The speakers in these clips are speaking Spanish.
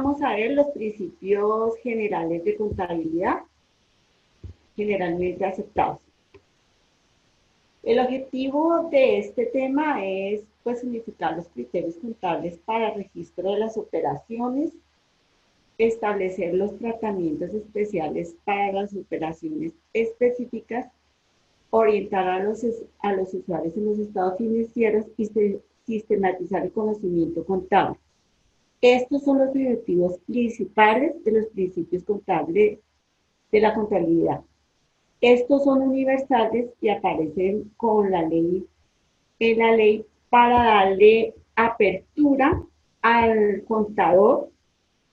vamos a ver los principios generales de contabilidad, generalmente aceptados. El objetivo de este tema es pues unificar los criterios contables para el registro de las operaciones, establecer los tratamientos especiales para las operaciones específicas, orientar a los usuarios en los estados financieros y sistematizar el conocimiento contable. Estos son los objetivos principales de los principios contables de la contabilidad. Estos son universales y aparecen con la ley, en la ley para darle apertura al contador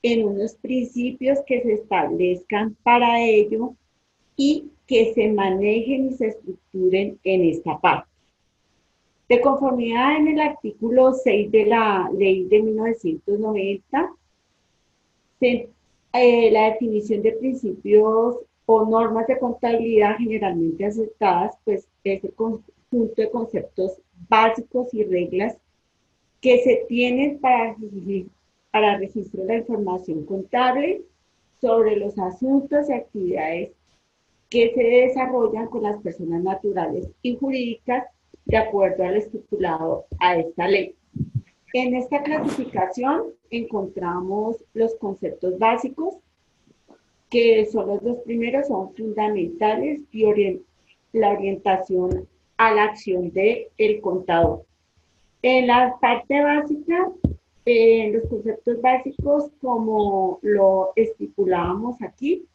en unos principios que se establezcan para ello y que se manejen y se estructuren en esta parte. De conformidad en el artículo 6 de la ley de 1990, la definición de principios o normas de contabilidad generalmente aceptadas, pues es el conjunto de conceptos básicos y reglas que se tienen para registro de la información contable sobre los asuntos y actividades que se desarrollan con las personas naturales y jurídicas de acuerdo al estipulado a esta ley. En esta clasificación encontramos los conceptos básicos, que son los dos primeros, son fundamentales y la orientación a la acción del contador. En la parte básica, los conceptos básicos, como lo estipulábamos aquí,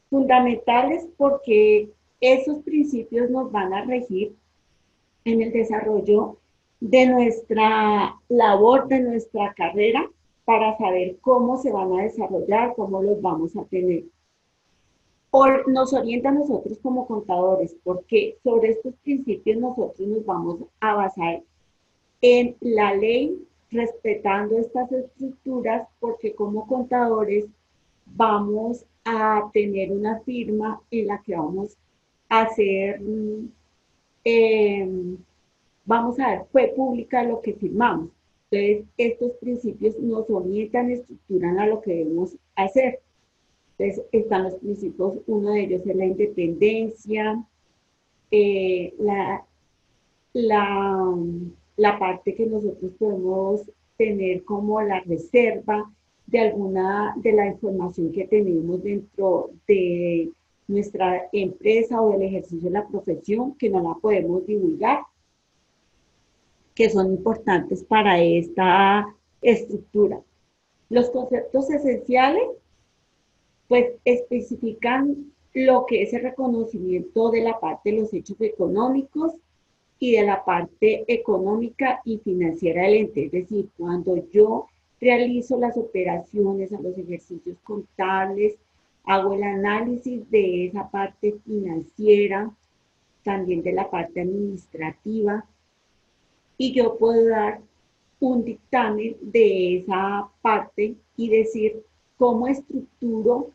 fundamentales porque esos principios nos van a regir en el desarrollo de nuestra labor, de nuestra carrera, para saber cómo se van a desarrollar, cómo los vamos a tener. O nos orienta a nosotros como contadores, porque sobre estos principios nosotros nos vamos a basar en la ley, respetando estas estructuras, porque como contadores vamos a tener una firma en la que vamos a hacer, vamos a ver, fue pública lo que firmamos. Entonces, estos principios nos orientan, estructuran a lo que debemos hacer. Entonces, están los principios, uno de ellos es la independencia, la, la, la parte que nosotros podemos tener como la reserva de alguna de la información que tenemos dentro de nuestra empresa o del ejercicio de la profesión, que no la podemos divulgar, que son importantes para esta estructura. Los conceptos esenciales, pues especifican lo que es el reconocimiento de la parte de los hechos económicos y de la parte económica y financiera del ente. Es decir, cuando yo realizo las operaciones a los ejercicios contables, hago el análisis de esa parte financiera, también de la parte administrativa, y yo puedo dar un dictamen de esa parte y decir cómo estructuro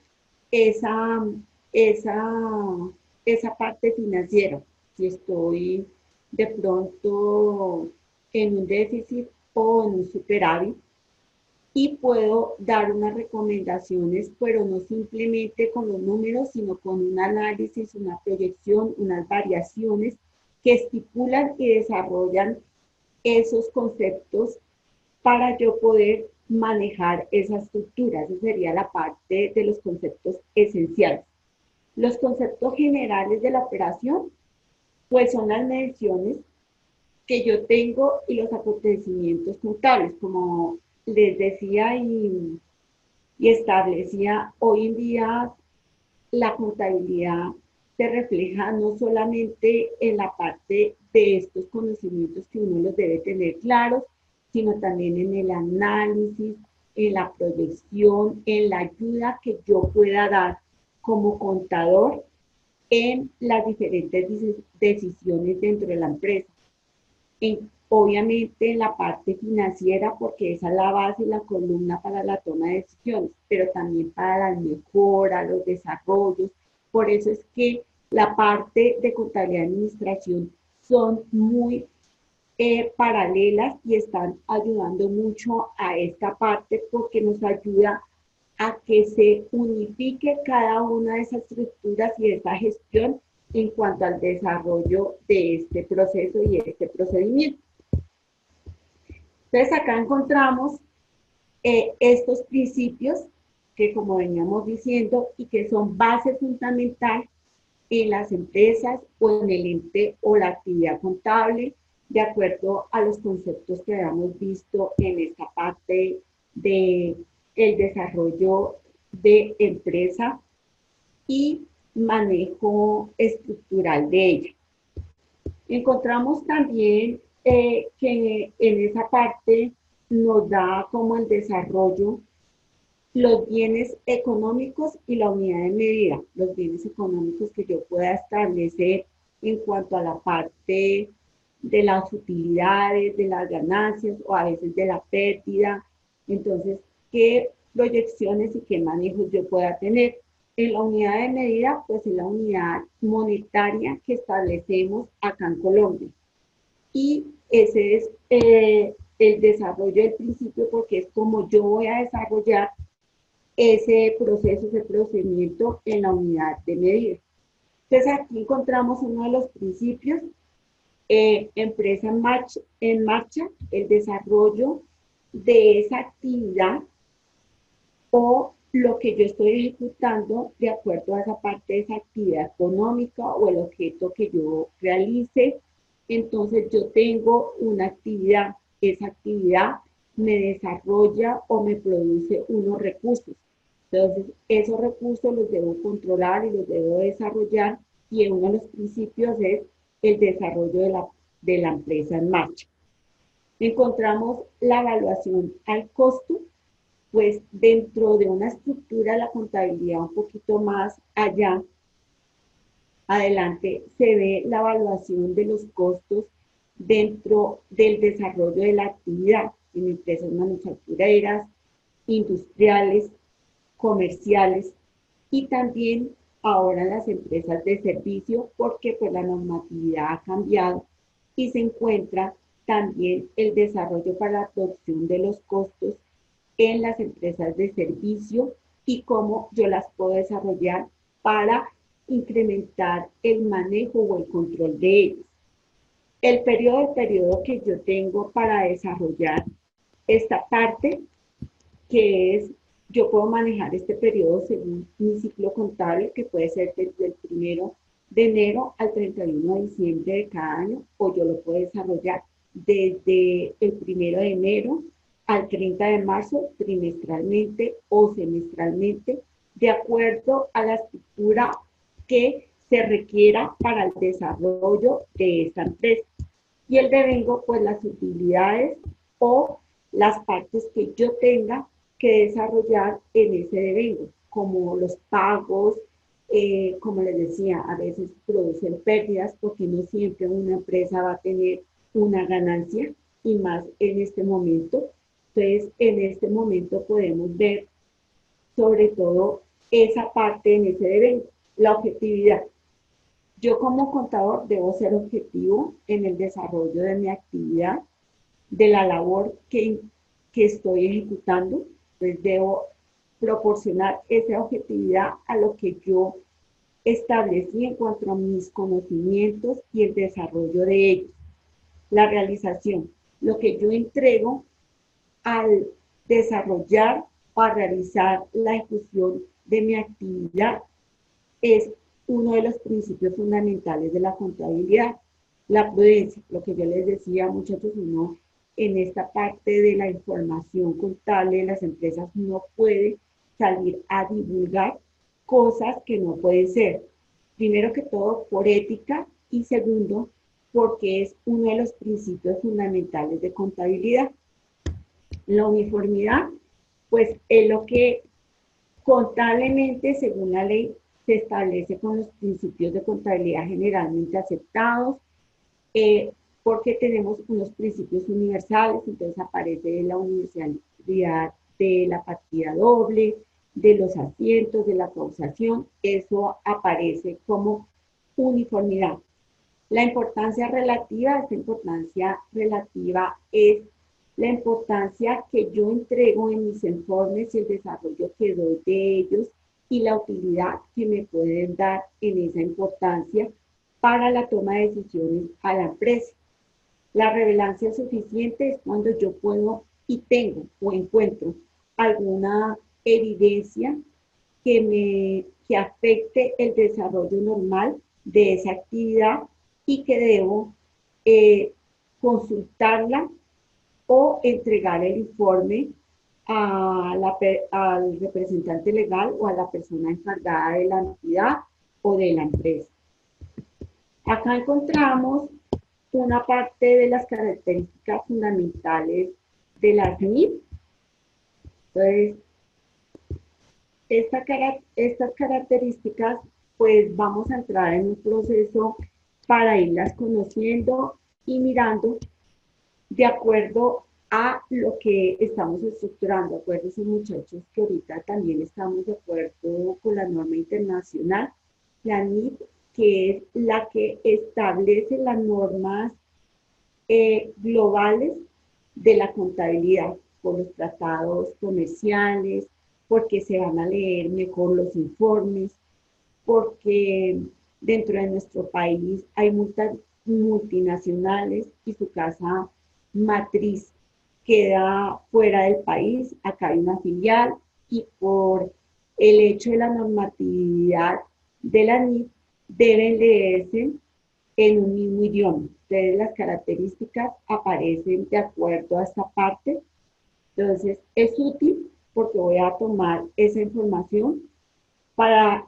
esa, esa, esa parte financiera. Si estoy de pronto en un déficit o en un superávit, y puedo dar unas recomendaciones, pero no simplemente con los números, sino con un análisis, una proyección, unas variaciones que estipulan y desarrollan esos conceptos para yo poder manejar esa estructura. Esa sería la parte de los conceptos esenciales. Los conceptos generales de la operación, pues son las mediciones que yo tengo y los acontecimientos contables, como les decía y establecía, hoy en día la contabilidad se refleja no solamente en la parte de estos conocimientos que uno los debe tener claros, sino también en el análisis, en la proyección, en la ayuda que yo pueda dar como contador en las diferentes decisiones dentro de la empresa. Obviamente en la parte financiera, porque esa es la base y la columna para la toma de decisiones, pero también para las mejoras, los desarrollos. Por eso es que la parte de contabilidad y administración son muy paralelas y están ayudando mucho a esta parte porque nos ayuda a que se unifique cada una de esas estructuras y esa gestión en cuanto al desarrollo de este proceso y este procedimiento. Entonces acá encontramos estos principios que, como veníamos diciendo, y que son base fundamental en las empresas o en el ente o la actividad contable, de acuerdo a los conceptos que habíamos visto en esta parte de el desarrollo de empresa y manejo estructural de ella. Encontramos también que en esa parte nos da como el desarrollo los bienes económicos y la unidad de medida, los bienes económicos que yo pueda establecer en cuanto a la parte de las utilidades, de las ganancias o a veces de la pérdida. Entonces, ¿qué proyecciones y qué manejos yo pueda tener? En la unidad de medida, pues es la unidad monetaria que establecemos acá en Colombia. Y ese es el desarrollo del principio porque es como yo voy a desarrollar ese proceso, ese procedimiento en la unidad de medida. Entonces aquí encontramos uno de los principios, empresa en marcha, el desarrollo de esa actividad o lo que yo estoy ejecutando de acuerdo a esa parte de esa actividad económica o el objeto que yo realice. Entonces yo tengo una actividad, esa actividad me desarrolla o me produce unos recursos. Entonces esos recursos los debo controlar y los debo desarrollar y uno de los principios es el desarrollo de la empresa en marcha. Encontramos la evaluación al costo, pues dentro de una estructura de la contabilidad un poquito más allá, adelante, se ve la evaluación de los costos dentro del desarrollo de la actividad en empresas manufactureras, industriales, comerciales y también ahora las empresas de servicio porque pues la normatividad ha cambiado y se encuentra también el desarrollo para la adopción de los costos en las empresas de servicio y cómo yo las puedo desarrollar para incrementar el manejo o el control de ellos. El periodo que yo tengo para desarrollar esta parte, que es, yo puedo manejar este periodo según mi ciclo contable, que puede ser desde el 1 de enero al 31 de diciembre de cada año, o yo lo puedo desarrollar desde el 1 de enero al 30 de marzo, trimestralmente o semestralmente, de acuerdo a la estructura que se requiera para el desarrollo de esta empresa. Y el devengo, pues las utilidades o las partes que yo tenga que desarrollar en ese devengo, como los pagos, como les decía, a veces producen pérdidas porque no siempre una empresa va a tener una ganancia y más en este momento. Entonces, en este momento podemos ver sobre todo esa parte en ese devengo, la objetividad. Yo como contador debo ser objetivo en el desarrollo de mi actividad, de la labor que estoy ejecutando, pues debo proporcionar esa objetividad a lo que yo establecí en cuanto a mis conocimientos y el desarrollo de ellos. La realización, lo que yo entrego al desarrollar o a realizar la ejecución de mi actividad es uno de los principios fundamentales de la contabilidad. La prudencia, lo que yo les decía, muchachos, uno en esta parte de la información contable de las empresas no puede salir a divulgar cosas que no pueden ser. Primero que todo, por ética y segundo, porque es uno de los principios fundamentales de contabilidad. La uniformidad, pues es lo que contablemente, según la ley, se establece con los principios de contabilidad generalmente aceptados, porque tenemos unos principios universales, entonces aparece la universalidad de la partida doble, de los asientos, de la causación, eso aparece como uniformidad. La importancia relativa, esta importancia relativa es la importancia que yo entrego en mis informes y el desarrollo que doy de ellos y la utilidad que me pueden dar en esa importancia para la toma de decisiones a la empresa. La relevancia suficiente es cuando yo puedo y tengo o encuentro alguna evidencia que afecte el desarrollo normal de esa actividad y que debo eh, consultarla o entregar el informe al representante legal o a la persona encargada de la entidad o de la empresa. Acá encontramos una parte de las características fundamentales de las NIF. Entonces, estas características, pues vamos a entrar en un proceso para irlas conociendo y mirando de acuerdo a lo que estamos estructurando. Acuérdense, muchachos, que ahorita también estamos de acuerdo con la norma internacional, la NIF, que es la que establece las normas globales de la contabilidad por los tratados comerciales, porque se van a leer mejor los informes, porque dentro de nuestro país hay muchas multinacionales y su casa matriz queda fuera del país, acá hay una filial y por el hecho de la normatividad de la NIF deben leerse en un mismo idioma. Entonces las características aparecen de acuerdo a esta parte. Entonces es útil porque voy a tomar esa información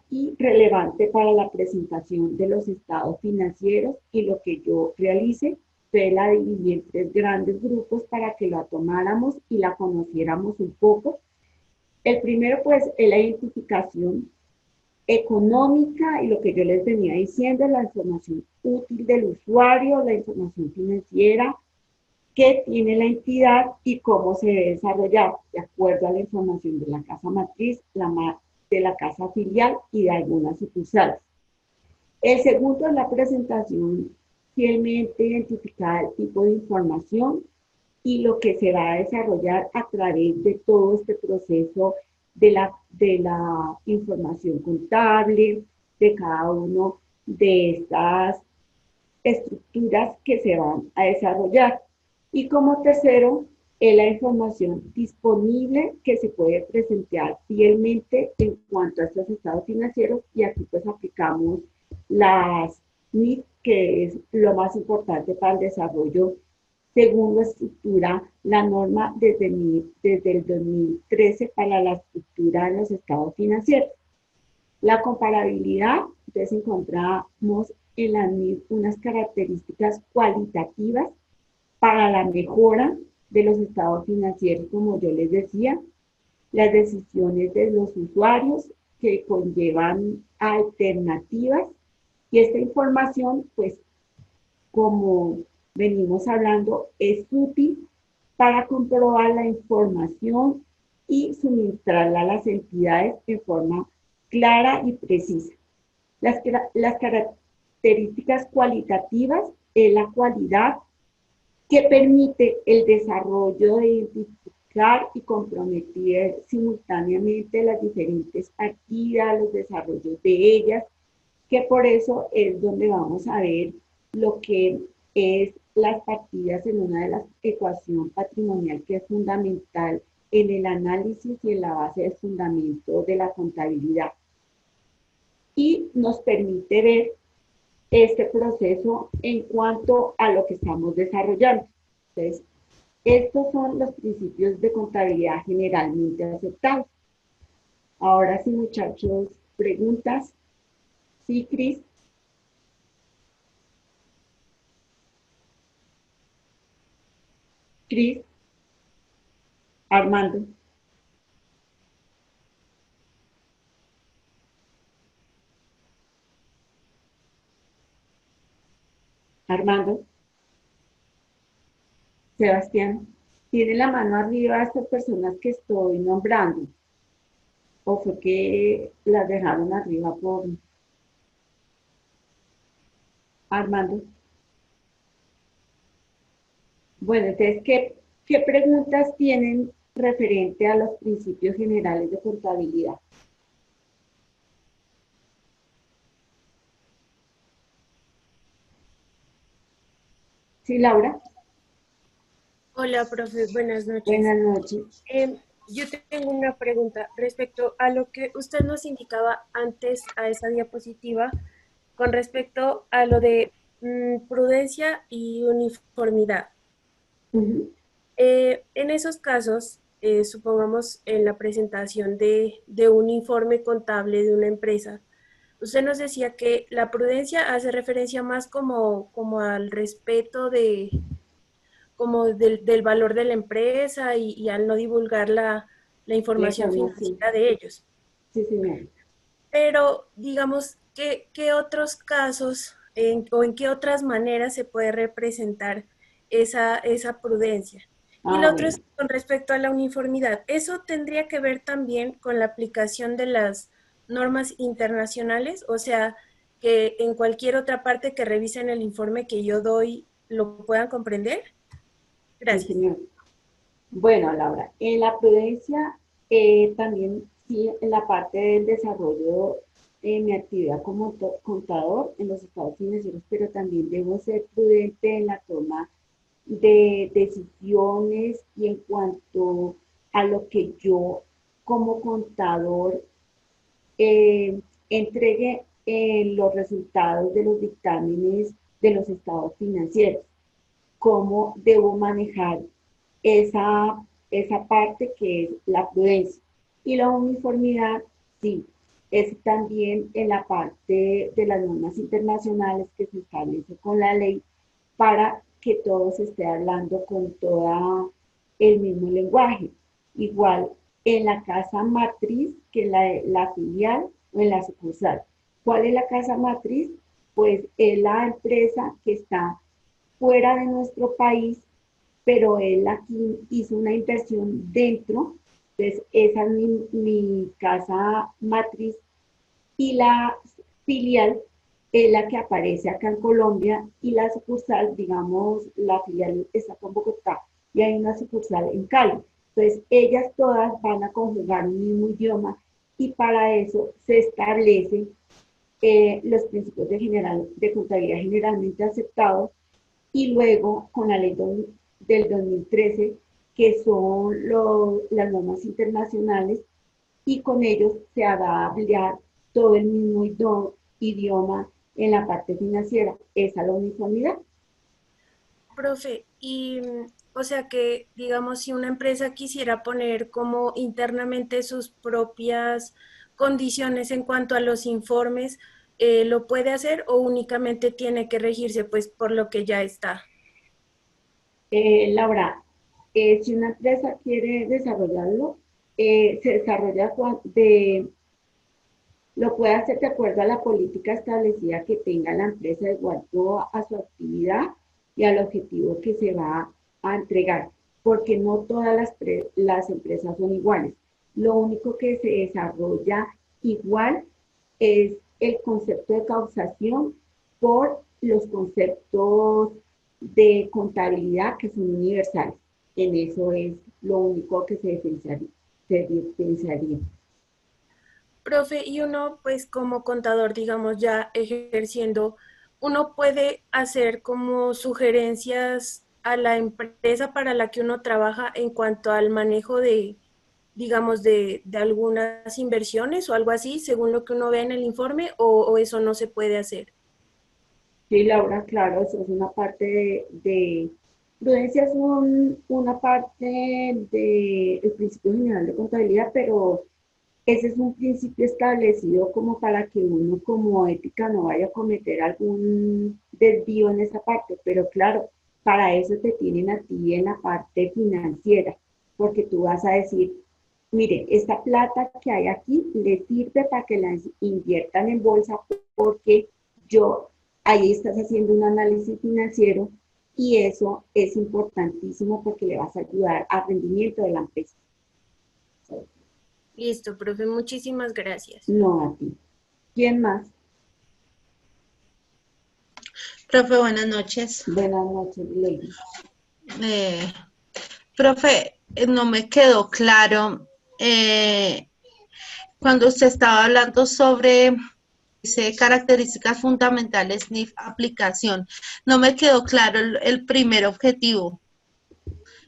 y relevante para la presentación de los estados financieros y lo que yo realice. Entonces la dividí en tres grandes grupos para que la tomáramos y la conociéramos un poco. El primero pues es la identificación económica y lo que yo les venía diciendo, la información útil del usuario, la información financiera que tiene la entidad y cómo se debe desarrollar de acuerdo a la información de la casa matriz, de la casa filial y de algunas sucursales. El segundo es la presentación fielmente identificada del tipo de información y lo que se va a desarrollar a través de todo este proceso de la información contable, de cada uno de estas estructuras que se van a desarrollar. Y como tercero, es la información disponible que se puede presentar fielmente en cuanto a estos estados financieros y aquí pues aplicamos las NIF, que es lo más importante para el desarrollo según lo estructura la norma desde el 2013 para la estructura de los estados financieros. La comparabilidad, entonces encontramos en la NIF unas características cualitativas para la mejora de los estados financieros, como yo les decía, las decisiones de los usuarios que conllevan alternativas y esta información, pues, como venimos hablando, es útil para comprobar la información y suministrarla a las entidades de forma clara y precisa. Las características cualitativas es la cualidad que permite el desarrollo de identificar y comprometer simultáneamente las diferentes partidas, los desarrollos de ellas, que por eso es donde vamos a ver lo que es las partidas en una de las ecuaciones patrimonial que es fundamental en el análisis y en la base de fundamento de la contabilidad. Y nos permite ver este proceso en cuanto a lo que estamos desarrollando. Entonces, estos son los principios de contabilidad generalmente aceptados. Ahora sí, muchachos, preguntas. Sí, Cris. Cris. Armando. Armando. Sebastián. Tiene la mano arriba a estas personas que estoy nombrando. ¿O fue que las dejaron arriba por Armando? Bueno, entonces, ¿qué? ¿Qué preguntas tienen referente a los principios generales de contabilidad? Sí, Laura, Hola, profe, buenas noches. buenas noches. Yo tengo una pregunta respecto a lo que usted nos indicaba antes a esa diapositiva con respecto a lo de prudencia y uniformidad. Ujú. En esos casos, supongamos en la presentación de un informe contable de una empresa, usted nos decía que la prudencia hace referencia más como al respeto como del valor de la empresa y al no divulgar la La información información. financiera de ellos. Sí, señor. Pero digamos, ¿qué otros casos o en qué otras maneras se puede representar esa prudencia? Y Ah, lo otro bueno. es con respecto a la uniformidad. ¿Eso tendría que ver también con la aplicación de las normas internacionales? O sea, que en cualquier otra parte que revisen el informe que yo doy lo puedan comprender. Sí, Gracias. señor. Bueno, Laura, en la prudencia también, sí, en la parte del desarrollo de mi actividad como contador en los estados financieros, pero también debo ser prudente en la toma de decisiones y en cuanto a lo que yo como contador eh, entregue los resultados de los dictámenes de los estados financieros, cómo debo manejar esa parte que es la prudencia. Y la uniformidad, sí, es también en la parte de las normas internacionales que se establece con la ley para que todo se esté hablando con todo el mismo lenguaje. Igual en la casa matriz que la filial o en la sucursal. ¿Cuál es la casa matriz? Pues es la empresa que está fuera de nuestro país, pero él aquí hizo una inversión dentro, entonces esa es mi casa matriz y la filial es la que aparece acá en Colombia y la sucursal, digamos, la filial está acá en Bogotá y hay una sucursal en Cali. Entonces, ellas todas van a conjugar un mismo idioma y para eso se establecen los principios de contabilidad generalmente aceptados y luego con la ley del 2013, que son las normas internacionales, y con ellos se va a hablar todo el mismo idioma en la parte financiera. Esa es la uniformidad. Profe, y o sea que, digamos, si una empresa quisiera poner como internamente sus propias condiciones en cuanto a los informes, ¿lo puede hacer o únicamente tiene que regirse pues por lo que ya está? Laura, si una empresa quiere desarrollarlo, se desarrolla lo puede hacer de acuerdo a la política establecida que tenga la empresa de acuerdo a su actividad y al objetivo que se va a entregar, porque no todas las empresas son iguales. Lo único que se desarrolla igual es el concepto de causación por los conceptos de contabilidad que son universales. En eso es lo único que se diferenciaría. Se diferenciaría. Profe, y uno pues como contador, digamos, ya ejerciendo, uno puede hacer como sugerencias a la empresa para la que uno trabaja en cuanto al manejo de, digamos, de algunas inversiones o algo así, según lo que uno ve en el informe, o eso no se puede hacer. Sí, Laura, claro, eso es una parte prudencia es una parte del principio general de contabilidad, pero ese es un principio establecido como para que uno como ética no vaya a cometer algún desvío en esa parte, pero claro, para eso te tienen a ti en la parte financiera, porque tú vas a decir, mire, esta plata que hay aquí le sirve para que la inviertan en bolsa porque yo, ahí estás haciendo un análisis financiero y eso es importantísimo porque le vas a ayudar al rendimiento de la empresa, Listo, profe, muchísimas gracias. no a ti. ¿Quién más? Profe, buenas noches. Buenas noches, Lady. Eh, Profe, no me quedó claro cuando usted estaba hablando sobre dice, características fundamentales ni aplicación. No me quedó claro el primer objetivo.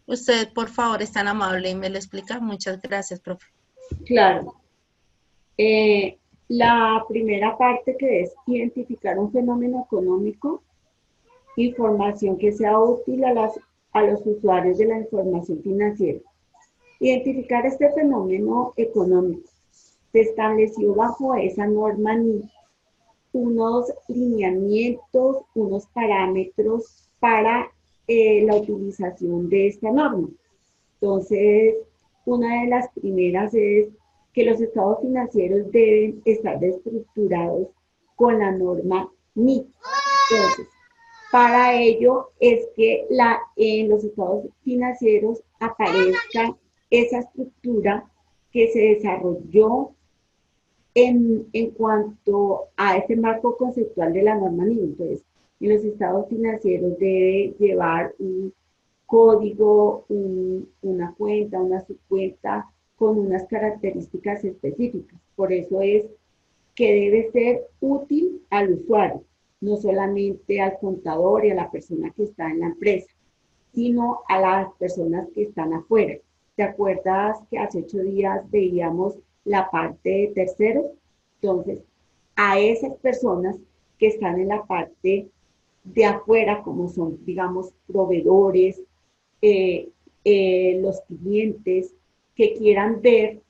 Usted, por favor, es tan amable y me lo explica. Muchas gracias, profe. Claro. La primera parte que es identificar un fenómeno económico, información que sea útil a los usuarios de la información financiera. Identificar este fenómeno económico. Se estableció bajo esa norma unos lineamientos, unos parámetros para la utilización de esta norma. Entonces, una de las primeras es que los estados financieros deben estar estructurados con la norma NIC. Entonces, para ello es que en los estados financieros aparezca esa estructura que se desarrolló en cuanto a ese marco conceptual de la norma NIC. Entonces, en los estados financieros debe llevar un código, una cuenta, una subcuenta con unas características específicas. Por eso es que debe ser útil al usuario, no solamente al contador y a la persona que está en la empresa, sino a las personas que están afuera. ¿Te acuerdas que hace 8 días veíamos la parte de terceros? Entonces, a esas personas que están en la parte de afuera, como son, digamos, proveedores, los clientes, que quieran ver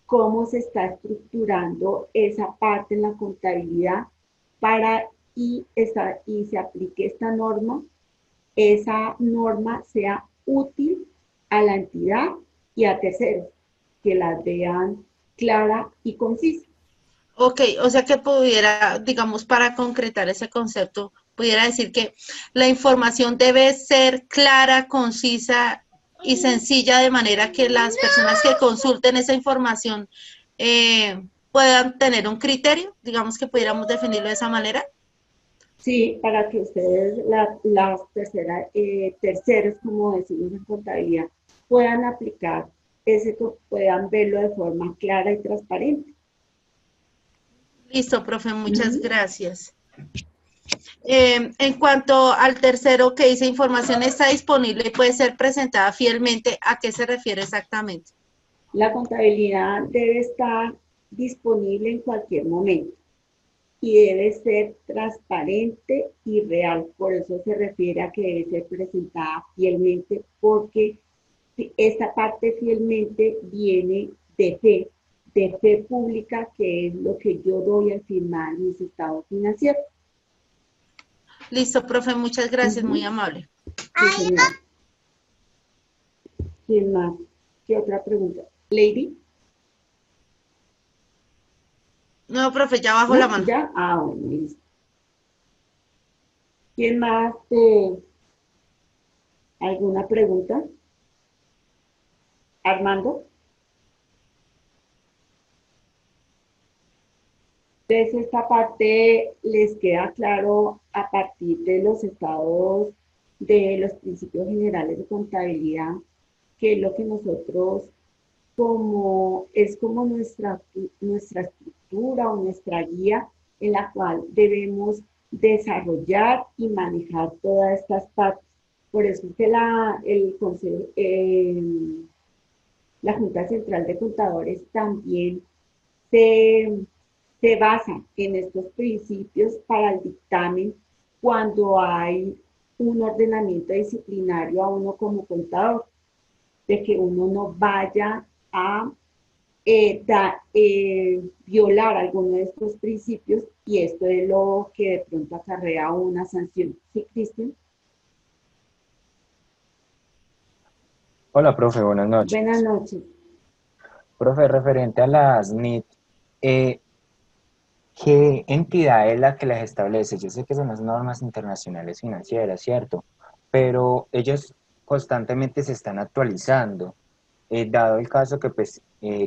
cómo se está estructurando esa parte en la contabilidad para y se aplique esta norma, esa norma sea útil a la entidad y a terceros, que la vean clara y concisa. Ok, o sea que pudiera, digamos, para concretar ese concepto, pudiera decir que la información debe ser clara, concisa y sencilla de manera que las personas que consulten esa información puedan tener un criterio, digamos que pudiéramos definirlo de esa manera. Sí, para que ustedes, las terceros, como decimos en contabilidad, puedan aplicar puedan verlo de forma clara y transparente. Listo, profe, muchas gracias. En cuanto al tercero que dice información está disponible y puede ser presentada fielmente, ¿a qué se refiere exactamente? La contabilidad debe estar disponible en cualquier momento y debe ser transparente y real. Por eso se refiere a que debe ser presentada fielmente, porque esta parte fielmente viene de fe pública, que es lo que yo doy al firmar mis estados financieros. Listo, profe, muchas gracias, muy amable. Sí, señora. ¿Quién más? ¿Qué otra pregunta? Lady. No, profe, ya bajo la mano. ¿Ya? Bueno, listo. ¿Quién más? ¿Alguna pregunta? Armando. Entonces, esta parte les queda claro a partir de los estados de los principios generales de contabilidad, que es lo que nosotros es como nuestra estructura o nuestra guía en la cual debemos desarrollar y manejar todas estas partes. Por eso es que la Junta Central de Contadores también se, se basa en estos principios para el dictamen cuando hay un ordenamiento disciplinario a uno como contador, de que uno no vaya a violar alguno de estos principios, y esto es lo que de pronto acarrea una sanción. ¿Sí, Cristian? Hola, profe, buenas noches. Buenas noches. Profe, referente a las NIT, ¿qué entidad es la que las establece? Yo sé que son las normas internacionales financieras, ¿cierto? Pero ellos constantemente se están actualizando. Dado el caso que pues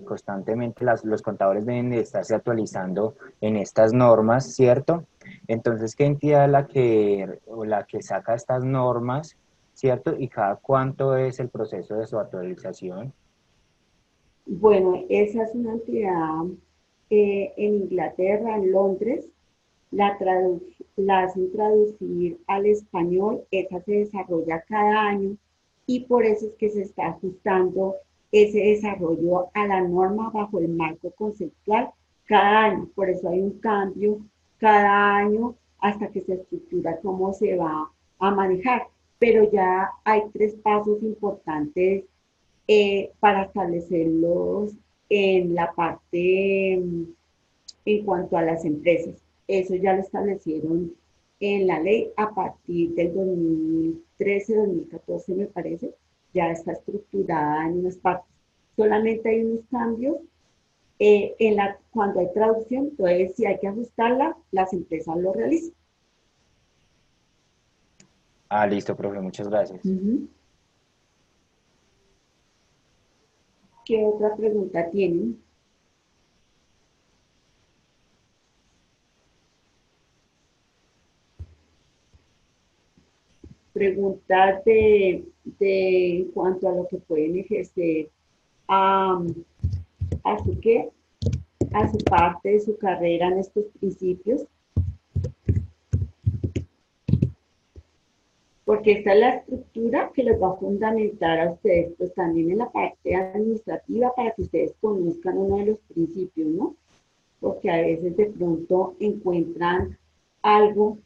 constantemente los contadores deben de estarse actualizando en estas normas, ¿cierto? Entonces, ¿qué entidad es la que saca estas normas? ¿cierto? ¿Y cada cuánto es el proceso de su actualización? Bueno, esa es una entidad en Inglaterra, en Londres, la hacen traducir al español, esa se desarrolla cada año y por eso es que se está ajustando ese desarrollo a la norma bajo el marco conceptual cada año. Por eso hay un cambio cada año hasta que se estructura cómo se va a manejar. Pero ya hay tres pasos importantes para establecerlos en la parte en cuanto a las empresas. Eso ya lo establecieron en la ley a partir del 2013-2014, me parece, ya está estructurada en unas partes. Solamente hay unos cambios cuando hay traducción, entonces si hay que ajustarla, las empresas lo realizan. Ah, listo, profe, muchas gracias. ¿Qué otra pregunta tienen? Preguntas en cuanto a lo que pueden ejercer a, a su qué, a su parte de su carrera en estos principios, porque esta es la estructura que les va a fundamentar a ustedes, pues también en la parte administrativa para que ustedes conozcan uno de los principios, ¿no? Porque a veces de pronto encuentran algo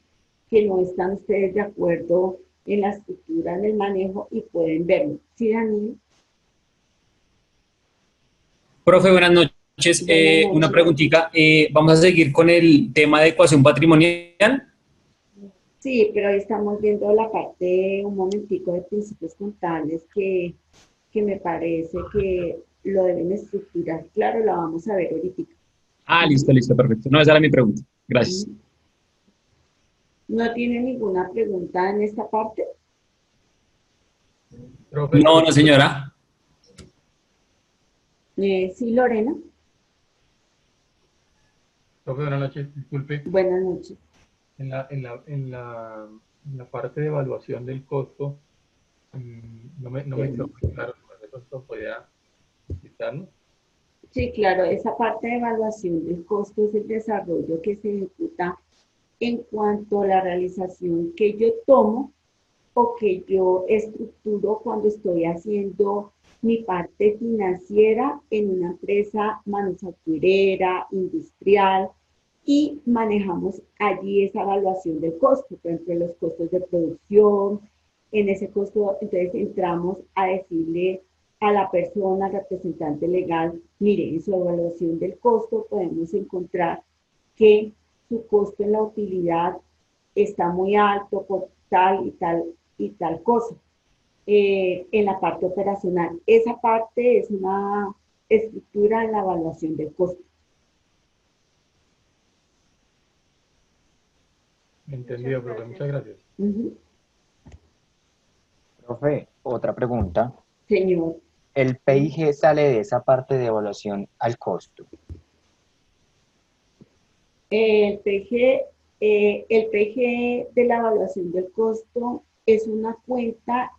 que no están ustedes de acuerdo en la estructura, en el manejo y pueden verlo. ¿Sí, Daniel? Profe, buenas noches. Buenas Una noches. preguntita. Vamos a seguir con el tema de ecuación patrimonial. Sí, pero ahí estamos viendo la parte, un momentico, de principios contables que me parece que lo deben estructurar. Claro, la vamos a ver ahorita. Ah, listo, perfecto. No, esa era mi pregunta. Gracias. ¿No tiene ninguna pregunta en esta parte? Profe, No, no, señora. Sí, Lorena. profe, buenas noches, disculpe. Buenas noches. En la parte de evaluación del costo, no me quedó muy claro, ¿de pronto podría explicarnos? Sí, claro, esa parte de evaluación del costo es el desarrollo que se ejecuta en cuanto a la realización que yo tomo o que yo estructuro cuando estoy haciendo mi parte financiera en una empresa manufacturera, industrial, y manejamos allí esa evaluación del costo, por ejemplo, los costos de producción. En ese costo, entonces entramos a decirle a la persona, representante legal, mire, en su evaluación del costo podemos encontrar que su costo en la utilidad está muy alto por tal y tal cosa. En la parte operacional, esa parte es una estructura en la evaluación del costo. Entendido, profe, muchas gracias. Profe, otra pregunta. Señor. ¿El PIG sale de esa parte de evaluación al costo? El PG de la evaluación del costo es una cuenta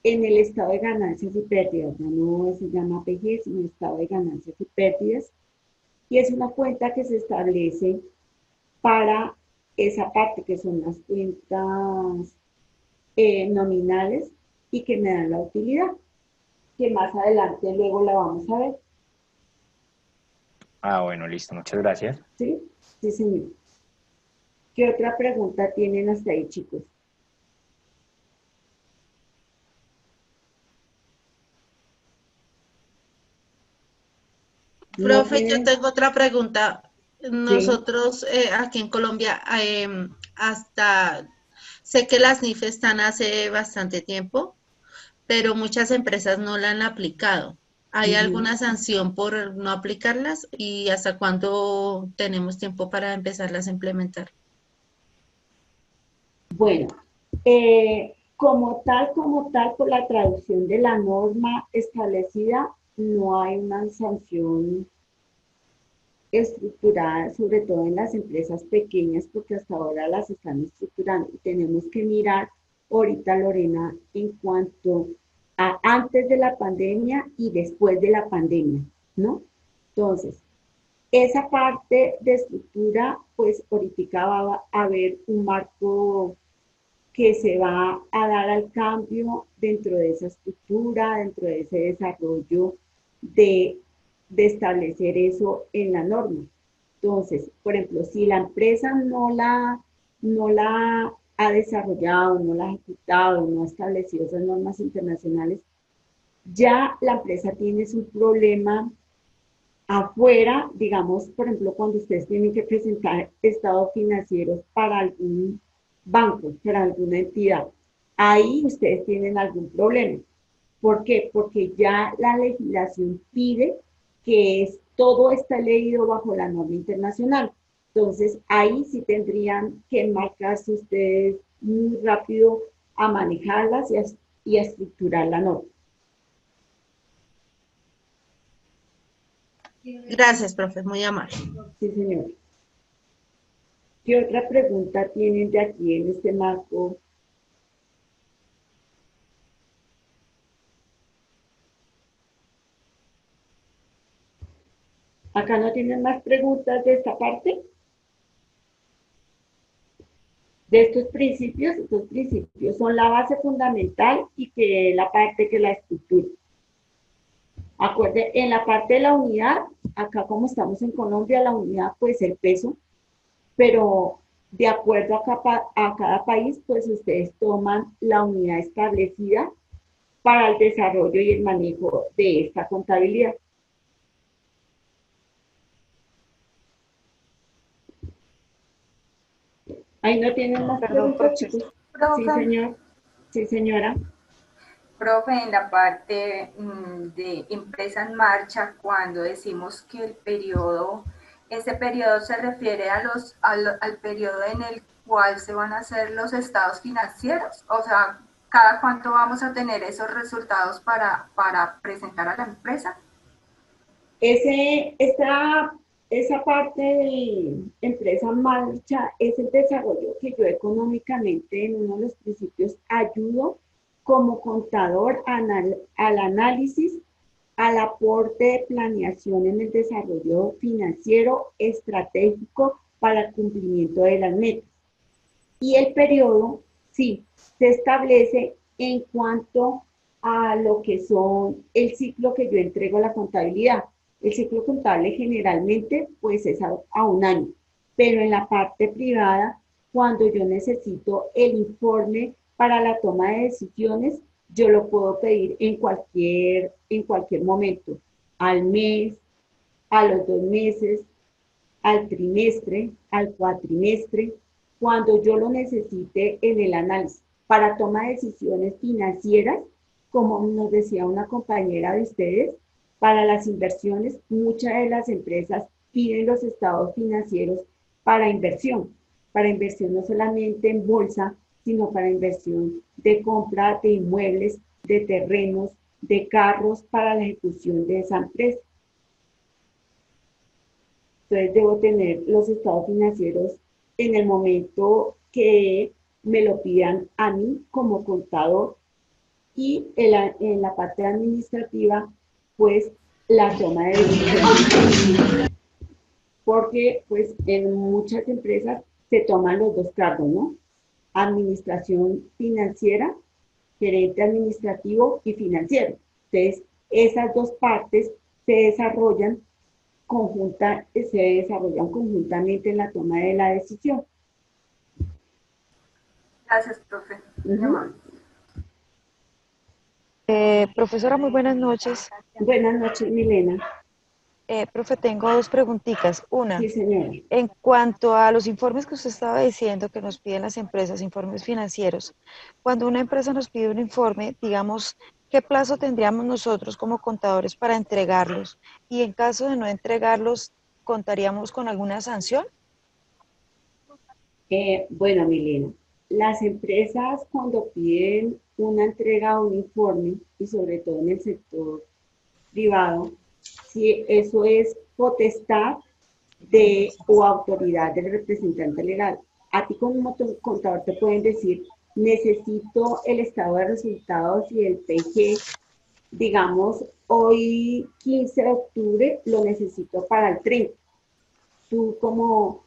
en el estado de ganancias y pérdidas. Ya no se llama PG, sino estado de ganancias y pérdidas. Y es una cuenta que se establece para esa parte que son las cuentas nominales y que me dan la utilidad, que más adelante luego la vamos a ver. Ah, bueno, listo, muchas gracias. ¿Sí? Sí, señor. ¿Qué otra pregunta tienen hasta ahí, chicos? ¿No Profe, yo tienen? tengo otra pregunta. Sí. Nosotros aquí en Colombia, hasta sé que las NIF están hace bastante tiempo, pero muchas empresas no la han aplicado. ¿Hay alguna sanción por no aplicarlas? ¿Y hasta cuándo tenemos tiempo para empezarlas a implementar? Bueno, como tal, por la traducción de la norma establecida, no hay una sanción estructurada, sobre todo en las empresas pequeñas, porque hasta ahora las están estructurando. Y tenemos que mirar ahorita, Lorena, en cuanto a antes de la pandemia y después de la pandemia, ¿no? Entonces, esa parte de estructura, pues ahorita va a haber un marco que se va a dar al cambio dentro de esa estructura, dentro de ese desarrollo de, de establecer eso en la norma. Entonces, por ejemplo, si la empresa no la ha desarrollado, no la ha ejecutado, no ha establecido esas normas internacionales, ya la empresa tiene su problema afuera, digamos, por ejemplo, cuando ustedes tienen que presentar estados financieros para algún banco, para alguna entidad, ahí ustedes tienen algún problema. ¿Por qué? Porque ya la legislación pide que todo está leído bajo la norma internacional. Entonces, ahí sí tendrían que enmarcarse ustedes muy rápido a manejarlas y a estructurar la norma. Gracias, profe, muy amable. Sí, señor. ¿Qué otra pregunta tienen de aquí en este marco? ¿Acá no tienen más preguntas de esta parte? De estos principios son la base fundamental y que es la parte que la estructura. Acuerde, en la parte de la unidad, acá como estamos en Colombia, la unidad puede ser peso, pero de acuerdo a cada país, pues ustedes toman la unidad establecida para el desarrollo y el manejo de esta contabilidad. Ahí no tienen más preguntas, chicos. Sí, señor. Sí, señora. Profe, en la parte de empresa en marcha, cuando decimos que ese periodo se refiere al periodo en el cual se van a hacer los estados financieros, o sea, ¿cada cuánto vamos a tener esos resultados para presentar a la empresa? Esa parte de empresa en marcha es el desarrollo que yo económicamente en uno de los principios ayudo como contador al análisis, al aporte de planeación en el desarrollo financiero estratégico para el cumplimiento de las metas. Y el periodo, sí, se establece en cuanto a lo que son el ciclo que yo entrego a la contabilidad. El ciclo contable generalmente pues es a un año, pero en la parte privada, cuando yo necesito el informe para la toma de decisiones, yo lo puedo pedir en cualquier momento, al mes, a los 2 meses, al trimestre, al cuatrimestre, cuando yo lo necesite en el análisis para toma de decisiones financieras, como nos decía una compañera de ustedes, para las inversiones, muchas de las empresas piden los estados financieros para inversión no solamente en bolsa, sino para inversión de compra de inmuebles, de terrenos, de carros para la ejecución de esa empresa. Entonces debo tener los estados financieros en el momento que me lo pidan a mí como contador y en la parte administrativa, pues la toma de decisiones. Porque pues en muchas empresas se toman los dos cargos, ¿no? Administración financiera, gerente administrativo y financiero. Entonces, esas dos partes se desarrollan conjuntamente en la toma de la decisión. Gracias, profe. Profesora, muy buenas noches. Buenas noches, Milena. Profe, tengo dos preguntitas. Una, sí, señora. En cuanto a los informes que usted estaba diciendo que nos piden las empresas, informes financieros, cuando una empresa nos pide un informe, digamos, ¿qué plazo tendríamos nosotros como contadores para entregarlos? Y en caso de no entregarlos, ¿contaríamos con alguna sanción? Bueno, Milena, las empresas cuando piden una entrega o un informe, y sobre todo en el sector privado, si eso es potestad o autoridad del representante legal. A ti como contador te pueden decir, necesito el estado de resultados y el PG, digamos, hoy 15 de octubre lo necesito para el 30. Tú como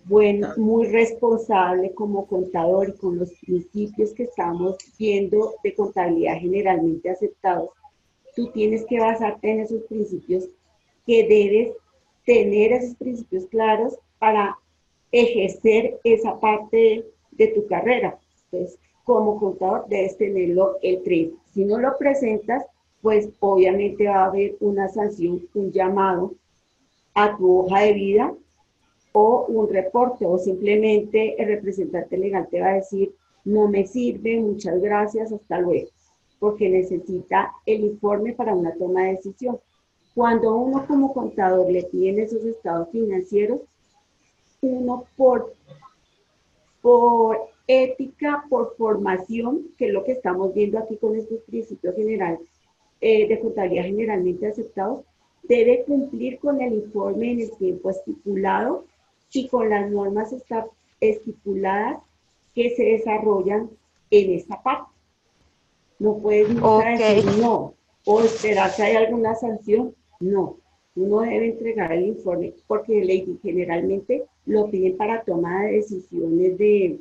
muy responsable como contador y con los principios que estamos viendo de contabilidad generalmente aceptados, tú tienes que basarte en esos principios, que debes tener esos principios claros para ejercer esa parte de tu carrera. Entonces, como contador debes tenerlo el 30. Si no lo presentas, pues obviamente va a haber una sanción, un llamado a tu hoja de vida o un reporte, o simplemente el representante legal te va a decir, no me sirve, muchas gracias, hasta luego, porque necesita el informe para una toma de decisión. Cuando uno como contador le piden esos estados financieros, uno por ética, por formación, que es lo que estamos viendo aquí con estos principios generales de contabilidad generalmente aceptados, debe cumplir con el informe en el tiempo estipulado y con las normas estipuladas que se desarrollan en esta parte. No puedes nunca decir no o esperar que haya alguna sanción. No, uno debe entregar el informe porque ley generalmente lo piden para toma de decisiones de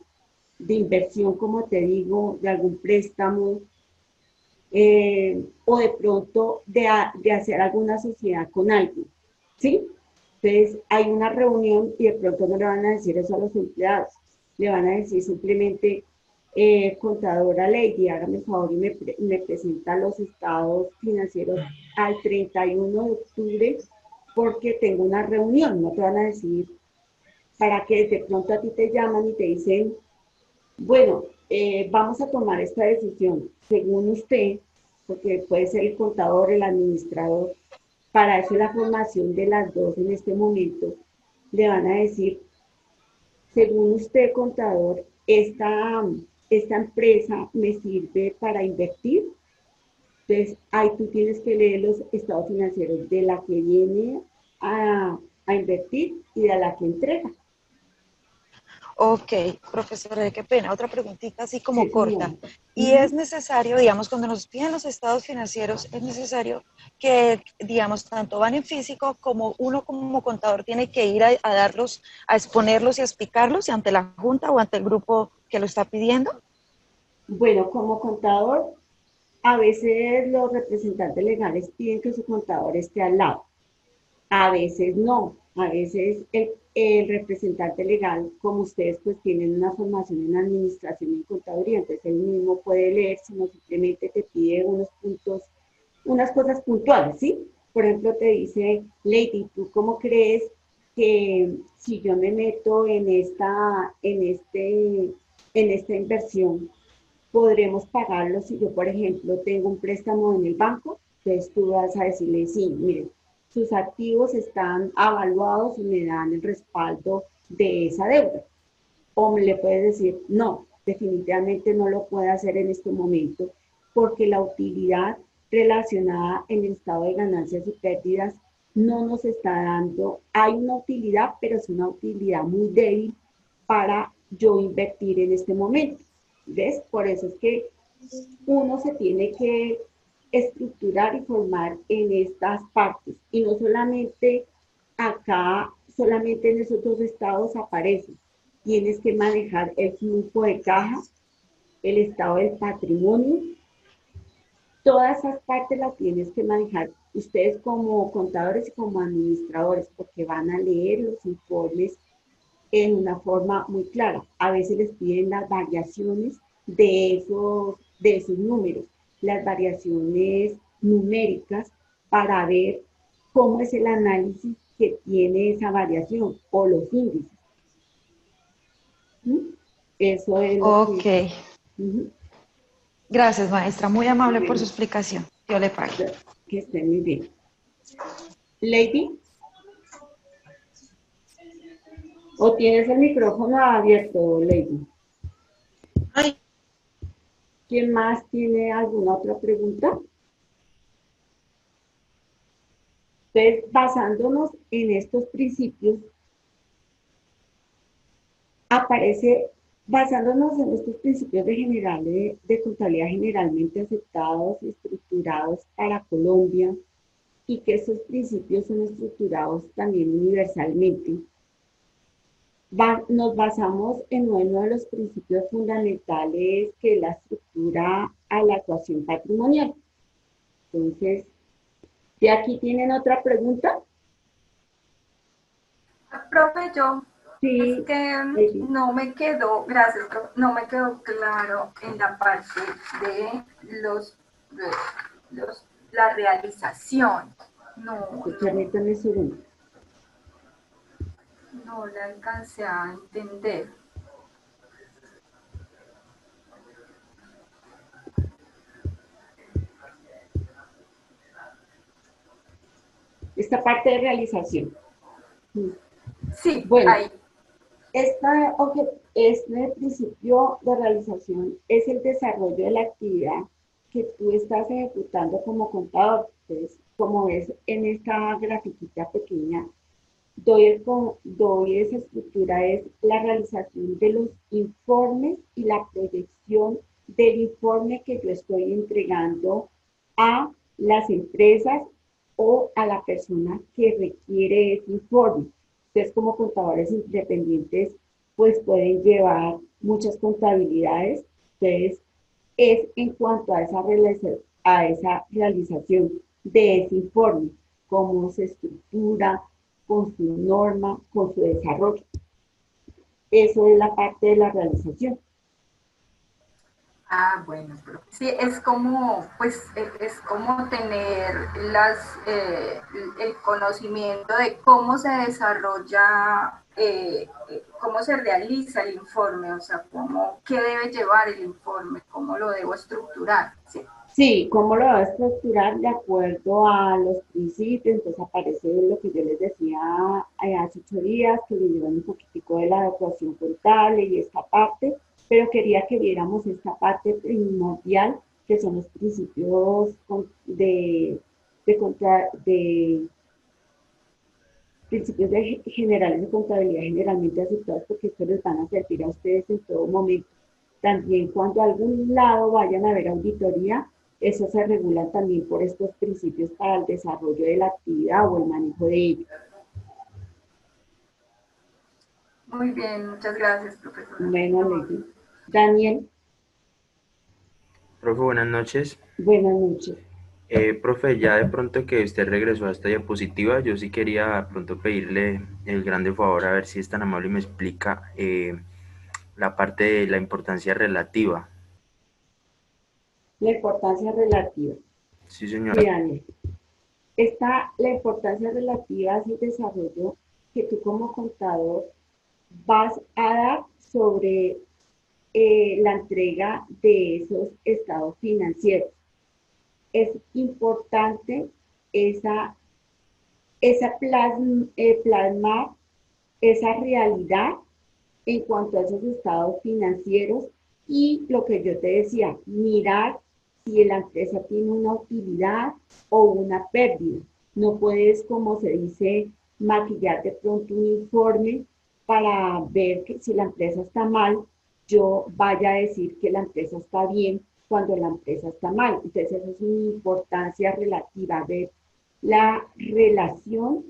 inversión, como te digo, de algún préstamo, o de pronto de hacer alguna sociedad con alguien, ¿sí? Entonces hay una reunión y de pronto no le van a decir eso a los empleados, le van a decir simplemente, contadora Lady, hágame el favor y me presenta los estados financieros al 31 de octubre porque tengo una reunión. No te van a decir, para que de pronto a ti te llaman y te dicen, bueno, vamos a tomar esta decisión según usted, porque puede ser el contador, el administrador, para eso la formación de las dos en este momento, le van a decir, según usted, contador, esta empresa me sirve para invertir. Entonces, ahí tú tienes que leer los estados financieros de la que viene a invertir y de la que entrega. Ok, profesora, qué pena. Otra preguntita así como Sí, corta. señora. Y es necesario, digamos, cuando nos piden los estados financieros, es necesario que, digamos, tanto van en físico como uno como contador tiene que ir a darlos, a exponerlos y a explicarlos ante la junta o ante el grupo que lo está pidiendo. Bueno, como contador, a veces los representantes legales piden que su contador esté al lado. A veces no, a veces el representante legal, como ustedes pues tienen una formación en administración y en contaduría, entonces él mismo puede leer, sino simplemente te pide unos puntos, unas cosas puntuales, ¿sí? Por ejemplo, te dice, Lady, ¿tú cómo crees que si yo me meto en esta inversión, podremos pagarlo si yo, por ejemplo, tengo un préstamo en el banco? Entonces tú vas a decirle, sí, mire, sus activos están avaluados y me dan el respaldo de esa deuda. O le puedes decir, no, definitivamente no lo puede hacer en este momento porque la utilidad relacionada en el estado de ganancias y pérdidas no nos está dando, hay una utilidad, pero es una utilidad muy débil para yo invertir en este momento. ¿Ves? Por eso es que uno se tiene que estructurar y formar en estas partes. Y no solamente acá, solamente en esos dos estados aparece. Tienes que manejar el flujo de caja, el estado del patrimonio. Todas esas partes las tienes que manejar ustedes como contadores y como administradores, porque van a leer los informes en una forma muy clara. A veces les piden las variaciones de esos números, las variaciones numéricas para ver cómo es el análisis que tiene esa variación o los índices. ¿Mm? Eso es lo que... Gracias, maestra. Muy amable por su explicación. Yo le pago. Que esté muy bien. Lady. ¿O tienes el micrófono abierto, Lady? Ay. ¿Quién más tiene alguna otra pregunta? Entonces, basándonos en estos principios, aparece Basándonos en estos principios de contabilidad generalmente aceptados y estructurados para Colombia, y que estos principios son estructurados también universalmente, nos basamos en uno de los principios fundamentales que es la estructura a la ecuación patrimonial. Entonces, ¿de aquí tienen otra pregunta? Profe, yo es Sí, que no me quedó, gracias, profe, no me quedó claro en la parte de la realización. No, permítanme un segundo. no la alcancé a entender. Esta parte de realización. Sí, Bueno, ahí. este principio de realización es el desarrollo de la actividad que tú estás ejecutando como contador. Entonces, como ves en esta grafiquita pequeña, doy esa estructura, es la realización de los informes y la proyección del informe que yo estoy entregando a las empresas o a la persona que requiere ese informe. Ustedes como contadores independientes, pues pueden llevar muchas contabilidades. Entonces, es en cuanto a esa realización de ese informe, cómo se estructura, con su norma, con su desarrollo. Eso es la parte de la realización. Ah, bueno, profe. Sí, es como, pues, es como tener el conocimiento de cómo se desarrolla, cómo se realiza el informe, o sea, qué debe llevar el informe, cómo lo debo estructurar, ¿sí? Sí, cómo lo va a estructurar de acuerdo a los principios. Entonces aparece lo que yo les decía hace 8 días, que le llevan un poquitico de la adecuación contable y esta parte, pero quería que viéramos esta parte primordial, que son los principios de principios generales de contabilidad generalmente aceptados, porque esto les van a servir a ustedes en todo momento. También cuando a algún lado vayan a ver auditoría, eso se regula también por estos principios para el desarrollo de la actividad o el manejo de ella. Muy bien, muchas gracias, profesora. Bueno, Lady. Daniel. Profe, buenas noches. Buenas noches. Profe, ya de pronto que usted regresó a esta diapositiva, yo sí quería de pronto pedirle el grande favor a ver si es tan amable y me explica la parte de la importancia relativa. La importancia relativa. Sí, señora. Sí, Daniel. La importancia relativa es el desarrollo que tú como contador vas a dar sobre la entrega de esos estados financieros. Es importante plasmar esa realidad en cuanto a esos estados financieros y lo que yo te decía, mirar si la empresa tiene una utilidad o una pérdida. No puedes, como se dice, maquillar de pronto un informe para ver que si la empresa está mal, yo vaya a decir que la empresa está bien cuando la empresa está mal. Entonces, eso es una importancia relativa, ver la relación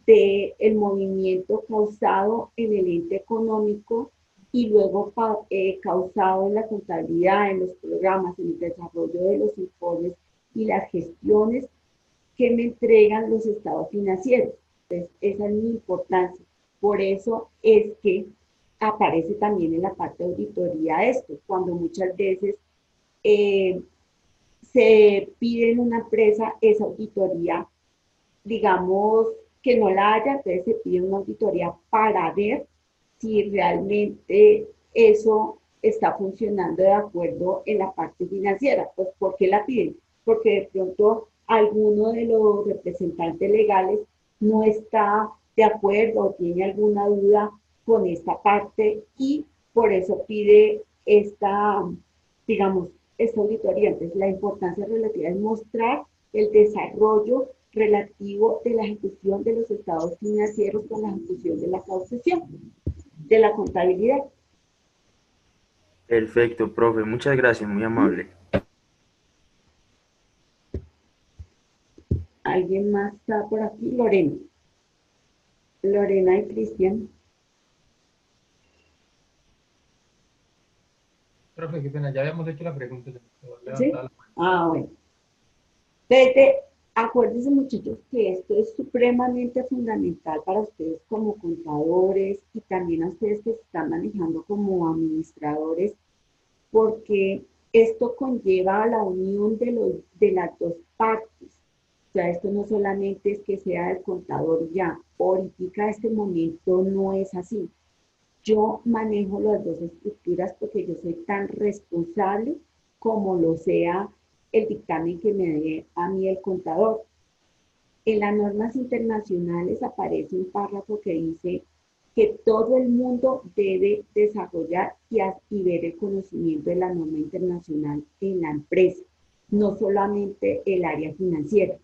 del movimiento causado en el ente económico y luego causado en la contabilidad, en los programas, en el desarrollo de los informes y las gestiones que me entregan los estados financieros. Entonces, esa es mi importancia. Por eso es que aparece también en la parte de auditoría esto, cuando muchas veces se pide en una empresa esa auditoría, digamos que no la haya, entonces se pide una auditoría para ver si realmente eso está funcionando de acuerdo en la parte financiera. Pues, ¿por qué la piden? Porque de pronto alguno de los representantes legales no está de acuerdo o tiene alguna duda con esta parte y por eso pide digamos, esta auditoría. Entonces, la importancia relativa es mostrar el desarrollo relativo de la ejecución de los estados financieros con la ejecución de la causación, de la contabilidad. Perfecto, profe, muchas gracias, muy amable. ¿Alguien más está por aquí? Lorena. Lorena y Cristian. Profe, qué pena, ya habíamos hecho la pregunta. Se me quedó ¿Sí? levantada la mano. Ah, bueno. Entonces, acuérdense, muchachos, que esto es supremamente fundamental para ustedes como contadores y también a ustedes que se están manejando como administradores, porque esto conlleva a la unión de las dos partes. O sea, esto no solamente es que sea el contador ya. Ahorita, este momento no es así. Yo manejo las dos estructuras porque yo soy tan responsable como lo sea el dictamen que me dé a mí el contador. En las normas internacionales aparece un párrafo que dice que todo el mundo debe desarrollar y ver el conocimiento de la norma internacional en la empresa, no solamente el área financiera.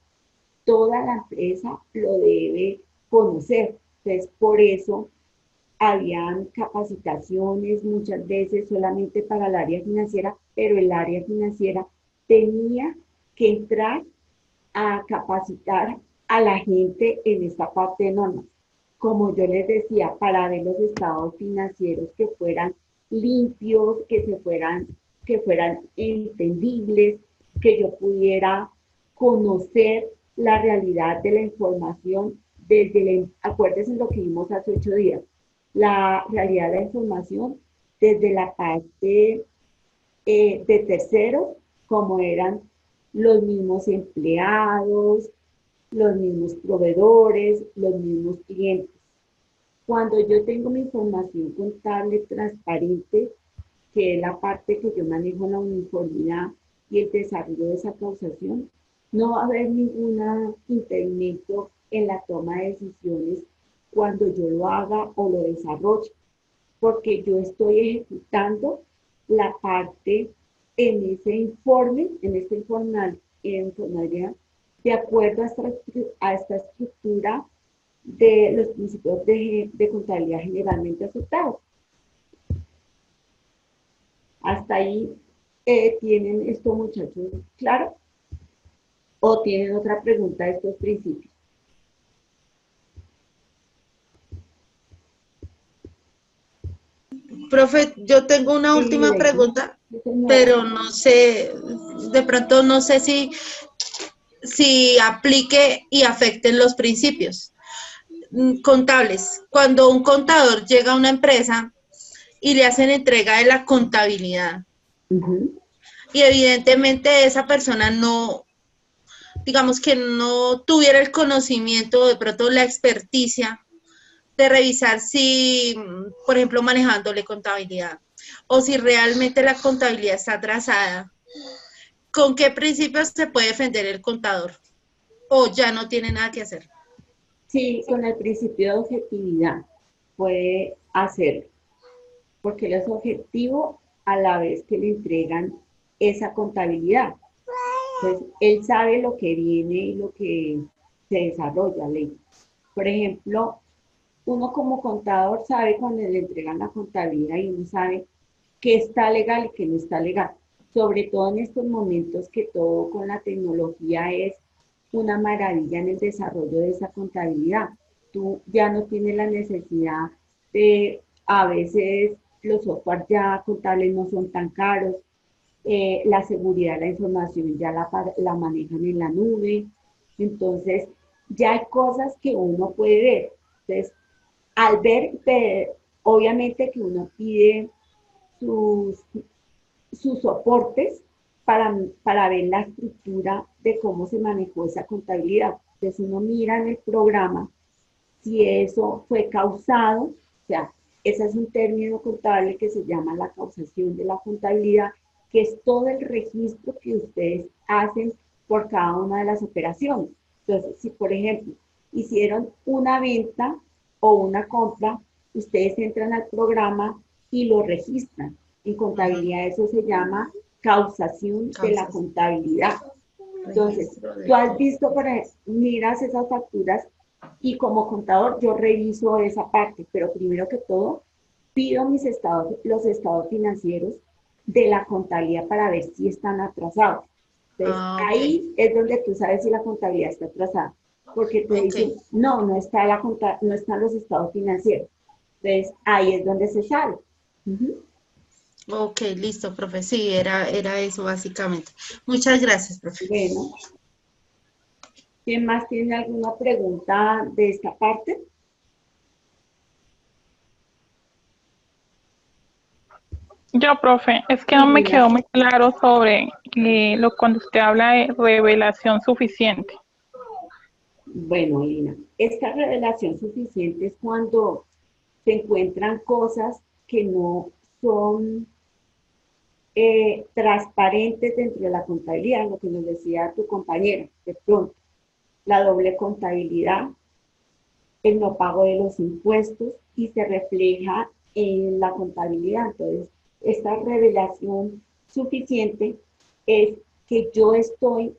Toda la empresa lo debe conocer. Entonces, por eso habían capacitaciones muchas veces solamente para el área financiera, pero el área financiera tenía que entrar a capacitar a la gente en esta parte de normas. Como yo les decía, para ver los estados financieros que fueran limpios, que fueran entendibles, que yo pudiera conocer la realidad de la información acuérdense lo que vimos hace 8 días, la realidad de la información desde la parte de terceros, como eran los mismos empleados, los mismos proveedores, los mismos clientes. Cuando yo tengo mi información contable transparente, que es la parte que yo manejo la uniformidad y el desarrollo de esa causación, no va a haber ningún impedimento en la toma de decisiones cuando yo lo haga o lo desarrolle, porque yo estoy ejecutando la parte en ese informe, en esta informalidad, de acuerdo a esta estructura de los principios de contabilidad generalmente aceptados. Hasta ahí tienen esto, muchachos, claro, o tienen otra pregunta de estos principios. Profe, yo tengo una última pregunta, pero no sé, de pronto no sé si aplique y afecten los principios contables. Cuando un contador llega a una empresa y le hacen entrega de la contabilidad, y evidentemente esa persona no, digamos que no tuviera el conocimiento, de pronto la experticia de revisar si, por ejemplo, manejándole contabilidad, o si realmente la contabilidad está atrasada, ¿con qué principios se puede defender el contador? ¿O ya no tiene nada que hacer? Sí, con el principio de objetividad puede hacerlo, porque él es objetivo a la vez que le entregan esa contabilidad. Entonces, él sabe lo que viene y lo que se desarrolla, ley. Por ejemplo, uno como contador sabe cuando le entregan la contabilidad y uno sabe qué está legal y qué no está legal. Sobre todo en estos momentos que todo con la tecnología es una maravilla en el desarrollo de esa contabilidad. Tú ya no tienes la necesidad de, a veces los software ya contables no son tan caros, la seguridad de la información ya la manejan en la nube, entonces ya hay cosas que uno puede ver. Entonces, al ver, obviamente que uno pide sus soportes para ver la estructura de cómo se manejó esa contabilidad. Entonces uno mira en el programa si eso fue causado, o sea, ese es un término contable que se llama la causación de la contabilidad, que es todo el registro que ustedes hacen por cada una de las operaciones. Entonces, si por ejemplo hicieron una venta o una compra, ustedes entran al programa y lo registran. En contabilidad eso se llama causación de la contabilidad. Entonces, tú has visto, miras esas facturas y como contador yo reviso esa parte, pero primero que todo pido los estados financieros de la contabilidad para ver si están atrasados. Entonces, Ah, ok. ahí es donde tú sabes si la contabilidad está atrasada, porque te Ok. dicen, no, no está no están los estados financieros. Entonces, ahí es donde se sabe. Ujú. Ok, listo, profe. Sí, era eso básicamente. Muchas gracias, profe. Bueno, ¿quién más tiene alguna pregunta de esta parte? Yo, profe, es que no Sí, me Lina. quedó muy claro sobre cuando usted habla de revelación suficiente. Bueno, Lina, esta revelación suficiente es cuando se encuentran cosas que no son transparentes dentro de la contabilidad, lo que nos decía tu compañera, de pronto, la doble contabilidad, el no pago de los impuestos y se refleja en la contabilidad. Entonces, esta revelación suficiente es que yo estoy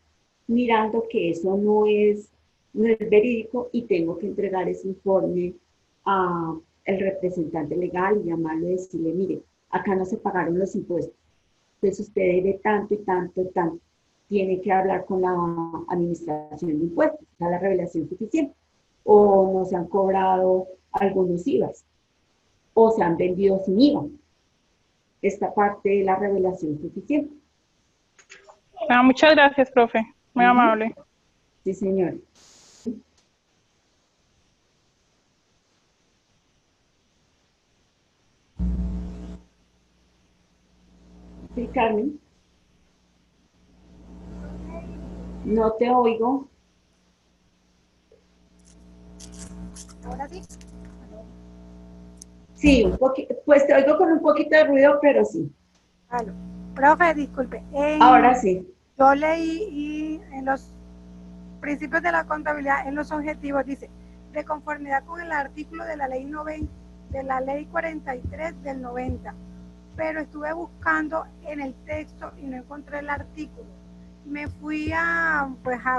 mirando que eso no es verídico y tengo que entregar ese informe a el representante legal y llamarlo y decirle, mire, acá no se pagaron los impuestos. Entonces usted debe tanto y tanto y tanto. Tiene que hablar con la administración de impuestos, da la revelación suficiente. O no se han cobrado algunos IVAs, o se han vendido sin IVA. Esta parte de la revelación suficiente. Ah, muchas gracias, profe. Muy amable. Sí, señor. Sí, Carmen. No te oigo. ¿Ahora sí? Sí, un poquito, pues te oigo con un poquito de ruido, pero sí. Aló. Profe, disculpe. Ahora sí. Yo leí y en los principios de la contabilidad, en los objetivos, dice, de conformidad con el artículo de la ley 90, de la ley 43 del 90. Pero estuve buscando en el texto y no encontré el artículo. Me fui a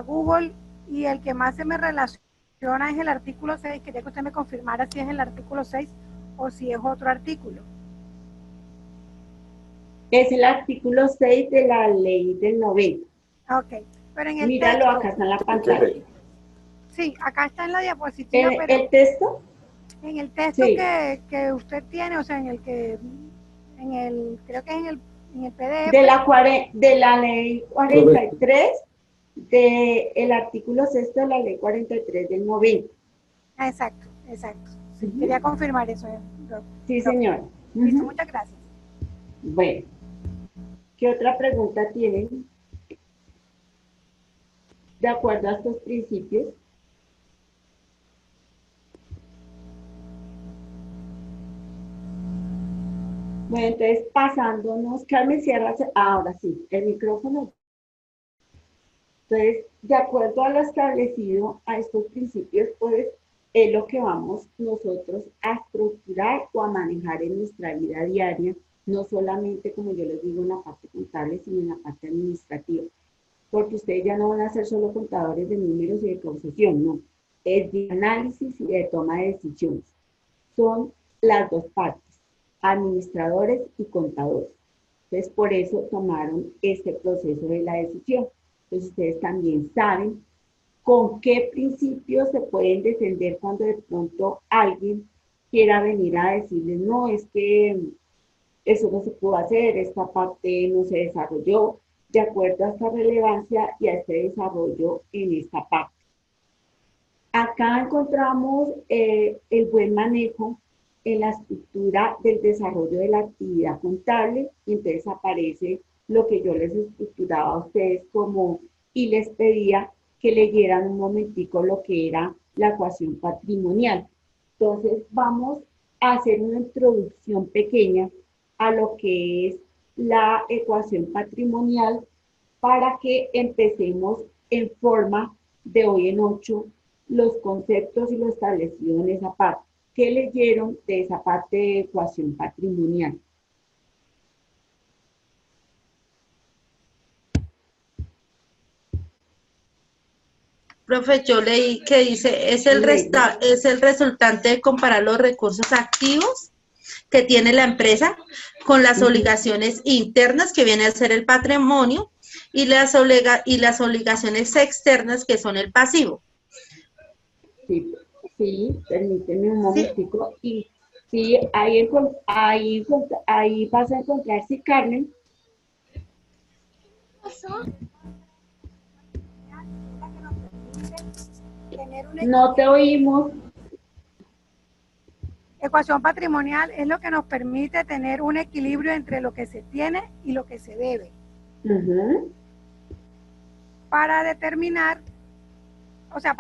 Google y el que más se me relaciona es el artículo 6. Quería que usted me confirmara si es el artículo 6 o si es otro artículo. Es el artículo 6 de la ley del 90. Ok, pero en el Míralo, texto, acá está en la pantalla. Sí, acá está en la diapositiva, pero ¿El texto? en el texto sí. que usted tiene, o sea, creo que es en el PDF. De la ley 43, del artículo 6 de la ley 43 del 90. Exacto, exacto. Sí, quería confirmar eso. Sí, señora. Listo, muchas gracias. Bueno, ¿qué otra pregunta tienen? De acuerdo a estos principios. Bueno, entonces pasándonos, Carmen, cierra, ahora sí, el micrófono. Entonces, de acuerdo a lo establecido a estos principios, pues es lo que vamos nosotros a estructurar o a manejar en nuestra vida diaria, no solamente, como yo les digo, en la parte contable, sino en la parte administrativa. Porque ustedes ya no van a ser solo contadores de números y de causación, no. Es de análisis y de toma de decisiones. Son las dos partes, administradores y contadores. Entonces, por eso tomaron este proceso de la decisión. Entonces, ustedes también saben con qué principios se pueden defender cuando de pronto alguien quiera venir a decirles, no, es que eso no se pudo hacer, esta parte no se desarrolló de acuerdo a esta relevancia y a este desarrollo en esta parte. Acá encontramos el buen manejo en la estructura del desarrollo de la actividad contable, y entonces aparece lo que yo les estructuraba a ustedes como, y les pedía que leyeran un momentico lo que era la ecuación patrimonial. Entonces vamos a hacer una introducción pequeña a lo que es la ecuación patrimonial para que empecemos en forma de hoy en 8 los conceptos y lo establecido en esa parte. ¿Qué leyeron de esa parte de ecuación patrimonial? Profe, yo leí que dice, es el resultante de comparar los recursos activos que tiene la empresa con las obligaciones internas que viene a ser el patrimonio y las obligaciones externas que son el pasivo. Sí, sí, permíteme un momentico. Y sí, ahí vas a encontrar, sí, Carmen. No te oímos. Ecuación patrimonial es lo que nos permite tener un equilibrio entre lo que se tiene y lo que se debe. Para determinar, esa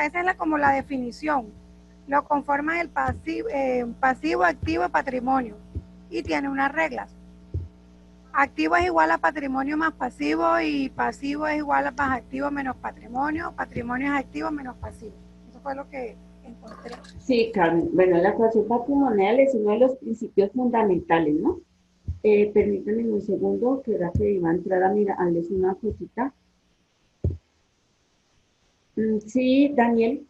es como la definición. Lo conforman el pasivo, activo y patrimonio. Y tiene unas reglas. Activo es igual a patrimonio más pasivo y pasivo es igual a más activo menos patrimonio. Patrimonio es activo menos pasivo. Eso fue lo que encontré. Sí, Carmen. Bueno, la ecuación patrimonial es uno de los principios fundamentales, ¿no? Permítanme un segundo, que ahora que iba a entrar a mirarles una cosita. Sí, Daniel.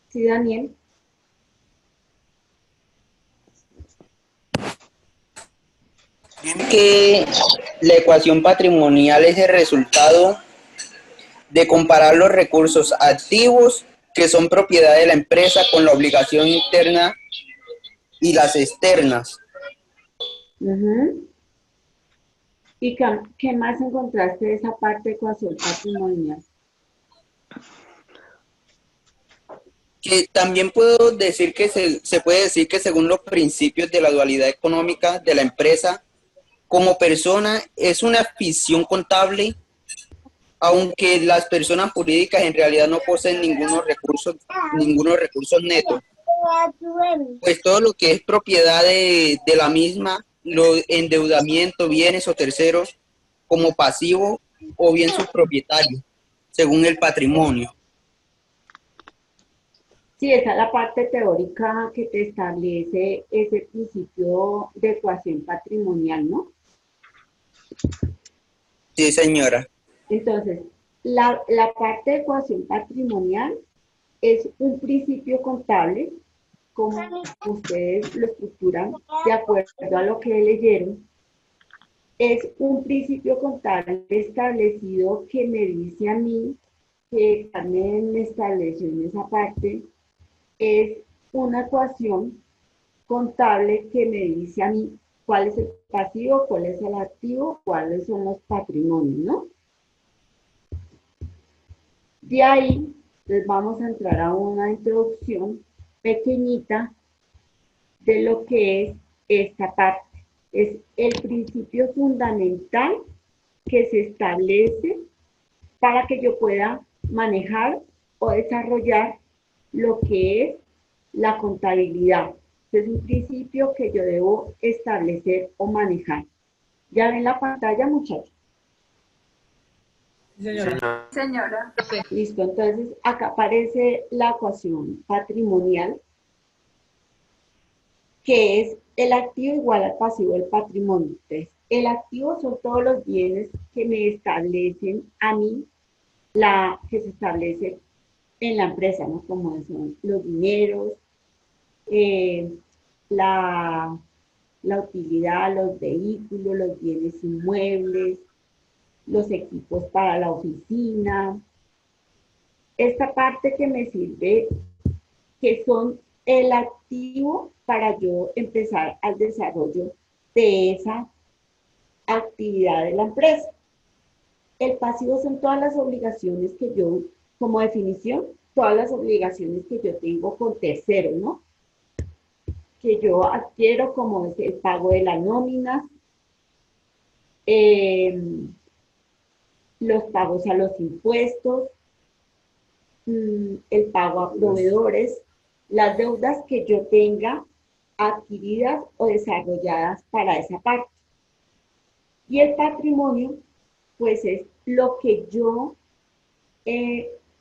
Sí, Daniel. Que la ecuación patrimonial es el resultado de comparar los recursos activos que son propiedad de la empresa con la obligación interna y las externas. ¿Y qué más encontraste de esa parte de ecuación patrimonial? Que también puedo decir que se puede decir que según los principios de la dualidad económica de la empresa, como persona es una ficción contable, aunque las personas jurídicas en realidad no poseen ningunos recursos netos, pues todo lo que es propiedad de la misma, los endeudamientos, bienes o terceros, como pasivo o bien sus propietarios, según el patrimonio. Sí, esa es la parte teórica que te establece ese principio de ecuación patrimonial, ¿no? Sí, señora. Entonces, la parte de ecuación patrimonial es un principio contable, como ustedes lo estructuran de acuerdo a lo que leyeron. Es un principio contable establecido que me dice a mí, que Carmen me estableció en esa parte, es una ecuación contable que me dice a mí cuál es el pasivo, cuál es el activo, cuáles son los patrimonios, ¿no? De ahí, les vamos a entrar a una introducción pequeñita de lo que es esta parte. Es el principio fundamental que se establece para que yo pueda manejar o desarrollar lo que es la contabilidad. Es un principio que yo debo establecer o manejar. ¿Ya ven la pantalla, muchachos? Señora. Señora. Listo, entonces acá aparece la ecuación patrimonial, que es el activo igual al pasivo del patrimonio. Entonces, el activo son todos los bienes que me establecen a mí, que se establece en la empresa, ¿no? Como son los dineros, la utilidad, los vehículos, los bienes inmuebles, los equipos para la oficina. Esta parte que me sirve, que son el activo para yo empezar al desarrollo de esa actividad de la empresa. El pasivo son todas las obligaciones que yo, como definición, todas las obligaciones que yo tengo con terceros, ¿no? Que yo adquiero, como es el pago de las nóminas, los pagos a los impuestos, el pago a proveedores, las deudas que yo tenga adquiridas o desarrolladas para esa parte. Y el patrimonio, pues es lo que yo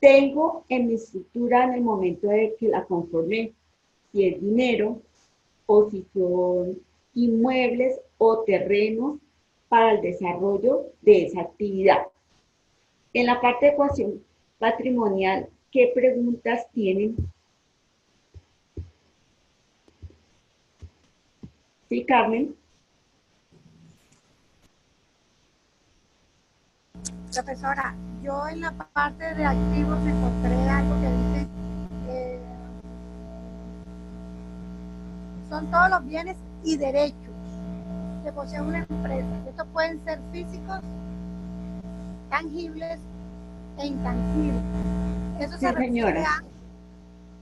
tengo en mi estructura en el momento de que la conformé, si es dinero o si son inmuebles o terrenos para el desarrollo de esa actividad. En la parte de ecuación patrimonial qué preguntas tienen. Sí, Carmen. Profesora, yo en la parte de activos encontré algo que dice son todos los bienes y derechos que posee una empresa. Estos pueden ser físicos, tangibles e intangibles. Eso Sí, se refiere señora. a...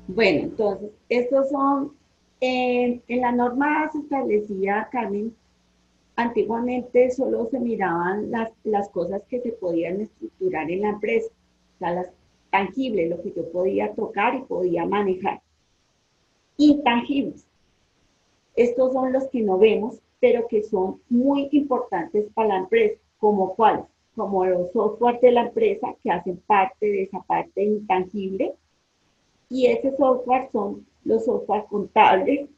Bueno, entonces, estos son, en la norma se establecía, Carmen, antiguamente solo se miraban las cosas que se podían estructurar en la empresa, o sea, las tangibles, lo que yo podía tocar y podía manejar. Intangibles, estos son los que no vemos, pero que son muy importantes para la empresa, como cuáles, como los software de la empresa que hacen parte de esa parte intangible, y ese software son los software contables,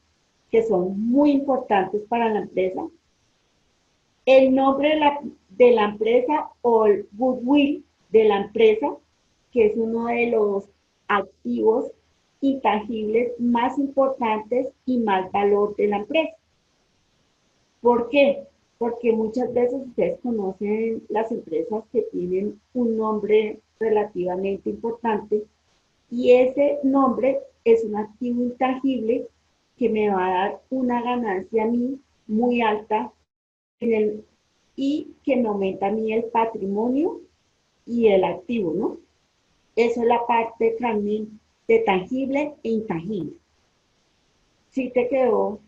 que son muy importantes para la empresa. El nombre de la empresa o el goodwill de la empresa, que es uno de los activos intangibles más importantes y más valor de la empresa. ¿Por qué? Porque muchas veces ustedes conocen las empresas que tienen un nombre relativamente importante y ese nombre es un activo intangible que me va a dar una ganancia a mí muy alta y que me aumenta a mí el patrimonio y el activo, ¿no? Eso es la parte también de tangible e intangible. ¿Sí te quedó?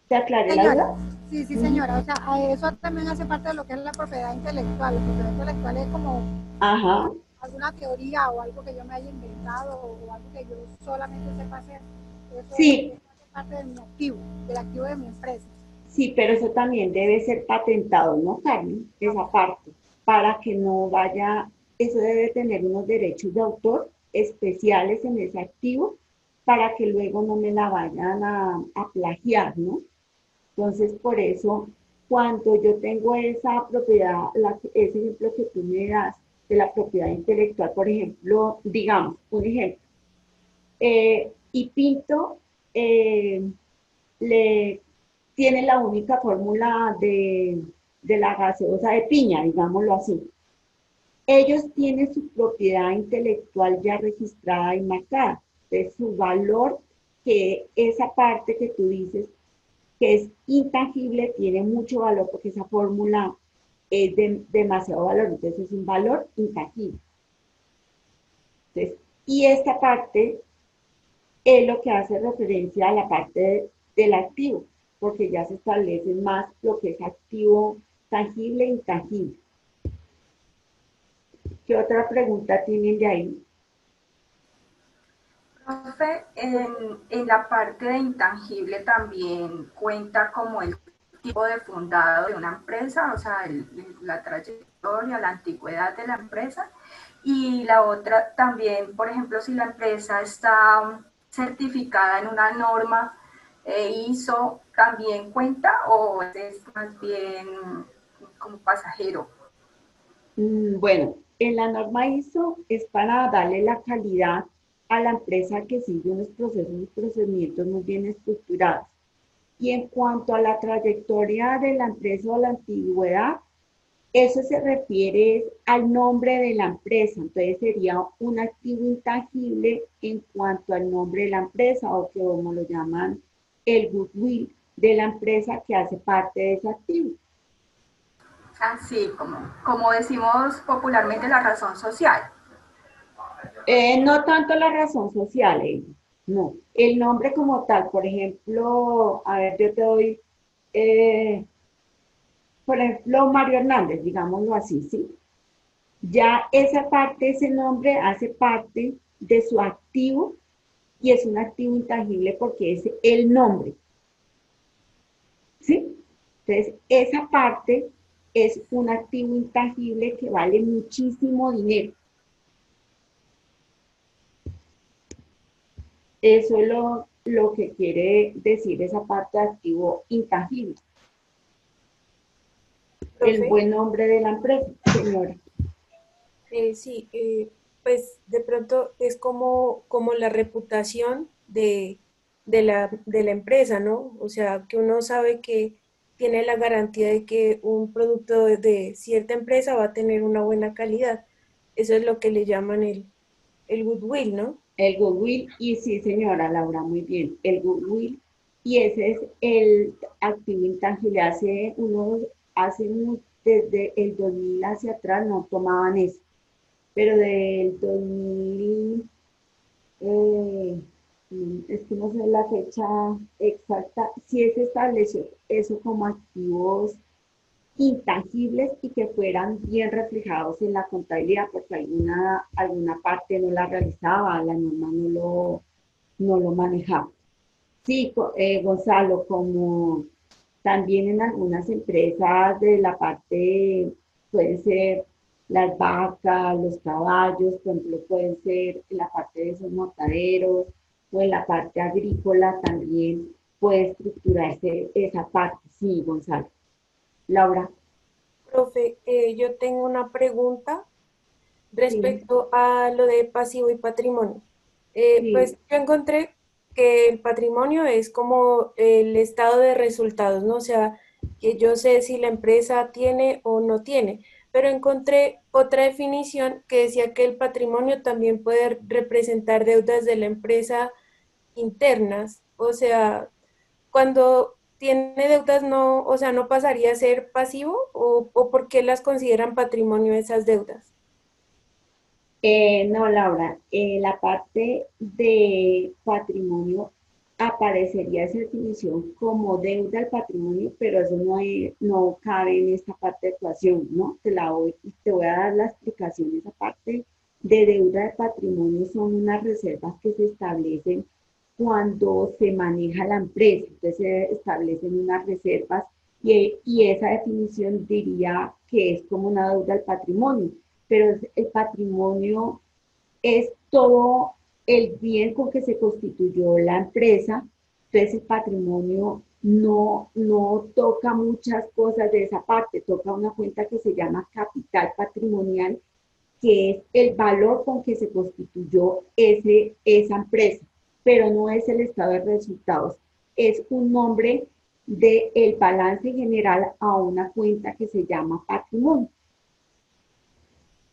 ¿Te aclaré la duda? Sí, sí, señora. O sea, eso también hace parte de lo que es la propiedad intelectual. La propiedad intelectual es como alguna teoría o algo que yo me haya inventado o algo que yo solamente sepa hacer. Eso sí. hace parte de mi activo, del activo de mi empresa. Sí, pero eso también debe ser patentado, ¿no, Carmen? Esa parte, para que no vaya, eso debe tener unos derechos de autor especiales en ese activo, para que luego no me la vayan a plagiar, ¿no? Entonces, por eso, cuando yo tengo esa propiedad, ese ejemplo que tú me das de la propiedad intelectual, por ejemplo, digamos, un ejemplo, y Pinto tiene la única fórmula de la gaseosa de piña, digámoslo así. Ellos tienen su propiedad intelectual ya registrada y marcada, de su valor, que esa parte que tú dices, que es intangible, tiene mucho valor porque esa fórmula es de demasiado valor, entonces es un valor intangible. Entonces, y esta parte es lo que hace referencia a la parte del activo, porque ya se establece más lo que es activo tangible e intangible. ¿Qué otra pregunta tienen de ahí? Profe, en la parte de intangible también cuenta como el tipo de fundado de una empresa, o sea, la trayectoria, la antigüedad de la empresa. Y la otra también, por ejemplo, si la empresa está certificada en una norma ISO, ¿también cuenta o es más bien como pasajero? Bueno, en la norma ISO es para darle la calidad a la empresa que sigue unos procesos y procedimientos muy bien estructurados. Y en cuanto a la trayectoria de la empresa o la antigüedad, eso se refiere al nombre de la empresa. Entonces sería un activo intangible en cuanto al nombre de la empresa o que como lo llaman el goodwill de la empresa que hace parte de ese activo. Así como decimos popularmente, la razón social. No tanto la razón social, no. El nombre como tal, por ejemplo, a ver, yo te doy, por ejemplo, Mario Hernández, digámoslo así, ¿sí? Ya esa parte, ese nombre hace parte de su activo y es un activo intangible porque es el nombre, ¿sí? Entonces, esa parte es un activo intangible que vale muchísimo dinero. Eso es lo que quiere decir esa parte de activo intangible. El buen nombre de la empresa, señora. Sí, pues de pronto es como la reputación de la empresa, ¿no? O sea, que uno sabe que tiene la garantía de que un producto de cierta empresa va a tener una buena calidad. Eso es lo que le llaman el goodwill, ¿no? El goodwill, y sí, señora Laura, muy bien, el goodwill, y ese es el activo intangible. Desde el 2000 hacia atrás no tomaban eso, pero del 2000, es que no sé la fecha exacta, sí se estableció eso como activos intangibles y que fueran bien reflejados en la contabilidad, porque alguna parte no la realizaba, la norma no lo manejaba. Sí, Gonzalo, como también en algunas empresas de la parte, pueden ser las vacas, los caballos, por ejemplo, pueden ser en la parte de esos mataderos, o en la parte agrícola también puede estructurarse esa parte. Sí, Gonzalo. Laura. Profe, yo tengo una pregunta Sí. respecto a lo de pasivo y patrimonio. Sí. Pues yo encontré que el patrimonio es como el estado de resultados, ¿no? O sea, que yo sé si la empresa tiene o no tiene, pero encontré otra definición que decía que el patrimonio también puede representar deudas de la empresa internas, o sea, cuando tiene deudas no, o sea, no pasaría a ser pasivo o por qué las consideran patrimonio esas deudas. No, Laura, la parte de patrimonio aparecería esa definición como deuda al patrimonio, pero eso no cabe en esta parte de ecuación, ¿no? Te voy a dar la explicación. Esa parte de deuda de patrimonio son unas reservas que se establecen cuando se maneja la empresa. Entonces se establecen unas reservas y esa definición diría que es como una deuda al patrimonio, pero el patrimonio es todo el bien con que se constituyó la empresa. Entonces el patrimonio no toca muchas cosas de esa parte, toca una cuenta que se llama capital patrimonial, que es el valor con que se constituyó esa empresa, pero no es el estado de resultados, es un nombre del balance general a una cuenta que se llama patrimonio.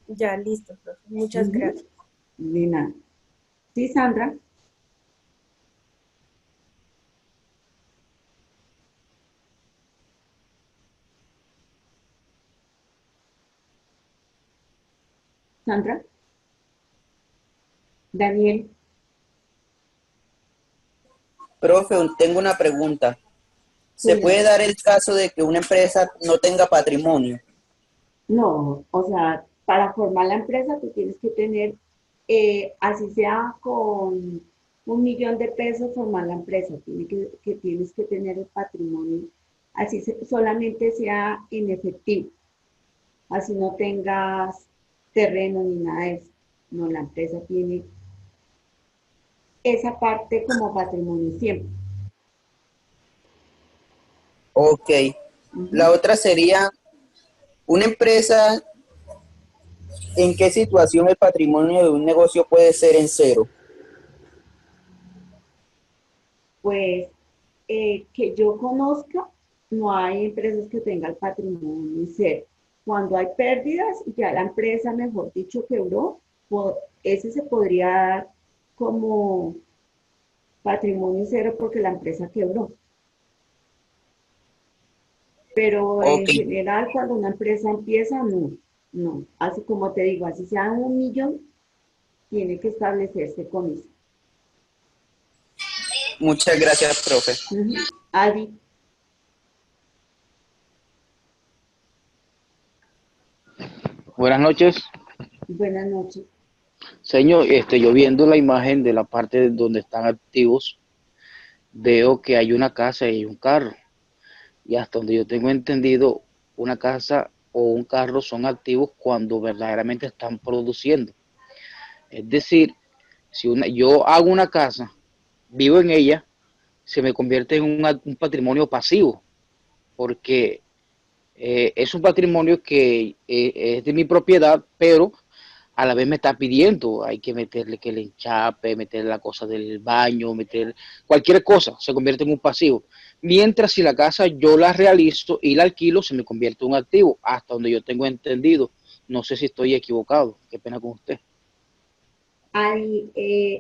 Ya, listo, profe. Muchas gracias. De nada. ¿Sí, Sandra? Sandra. Daniel. Profe, tengo una pregunta. ¿Se puede dar el caso de que una empresa no tenga patrimonio? No, o sea, para formar la empresa tú tienes que tener, así sea con 1 millón de pesos, formar la empresa, tienes que tener el patrimonio, solamente sea en efectivo, así no tengas terreno ni nada de eso. No, la empresa tiene esa parte como patrimonio siempre. Ok. La otra sería, una empresa, ¿en qué situación el patrimonio de un negocio puede ser en cero? Pues que yo conozca, no hay empresas que tengan el patrimonio en cero. Cuando hay pérdidas y ya la empresa, mejor dicho, quebró, ese se podría dar como patrimonio cero porque la empresa quebró. Pero en general, cuando una empresa empieza, no. Así como te digo, así sea 1 millón, tiene que establecerse con eso. Muchas gracias, profe. Adi. Buenas noches. Buenas noches. Señor, yo viendo la imagen de la parte donde están activos, veo que hay una casa y un carro. Y hasta donde yo tengo entendido, una casa o un carro son activos cuando verdaderamente están produciendo. Es decir, si yo hago una casa, vivo en ella, se me convierte en un patrimonio pasivo, porque es un patrimonio que es de mi propiedad, pero a la vez me está pidiendo, hay que meterle que el enchape, meterle la cosa del baño, meter cualquier cosa, se convierte en un pasivo. Mientras si la casa yo la realizo y la alquilo, se me convierte en un activo, hasta donde yo tengo entendido. No sé si estoy equivocado, qué pena con usted. Hay,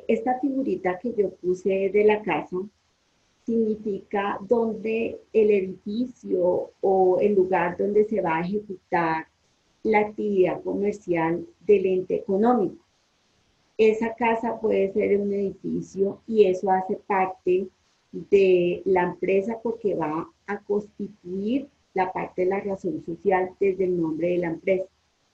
esta figurita que yo puse de la casa significa donde el edificio o el lugar donde se va a ejecutar la actividad comercial del ente económico. Esa casa puede ser un edificio y eso hace parte de la empresa porque va a constituir la parte de la razón social desde el nombre de la empresa.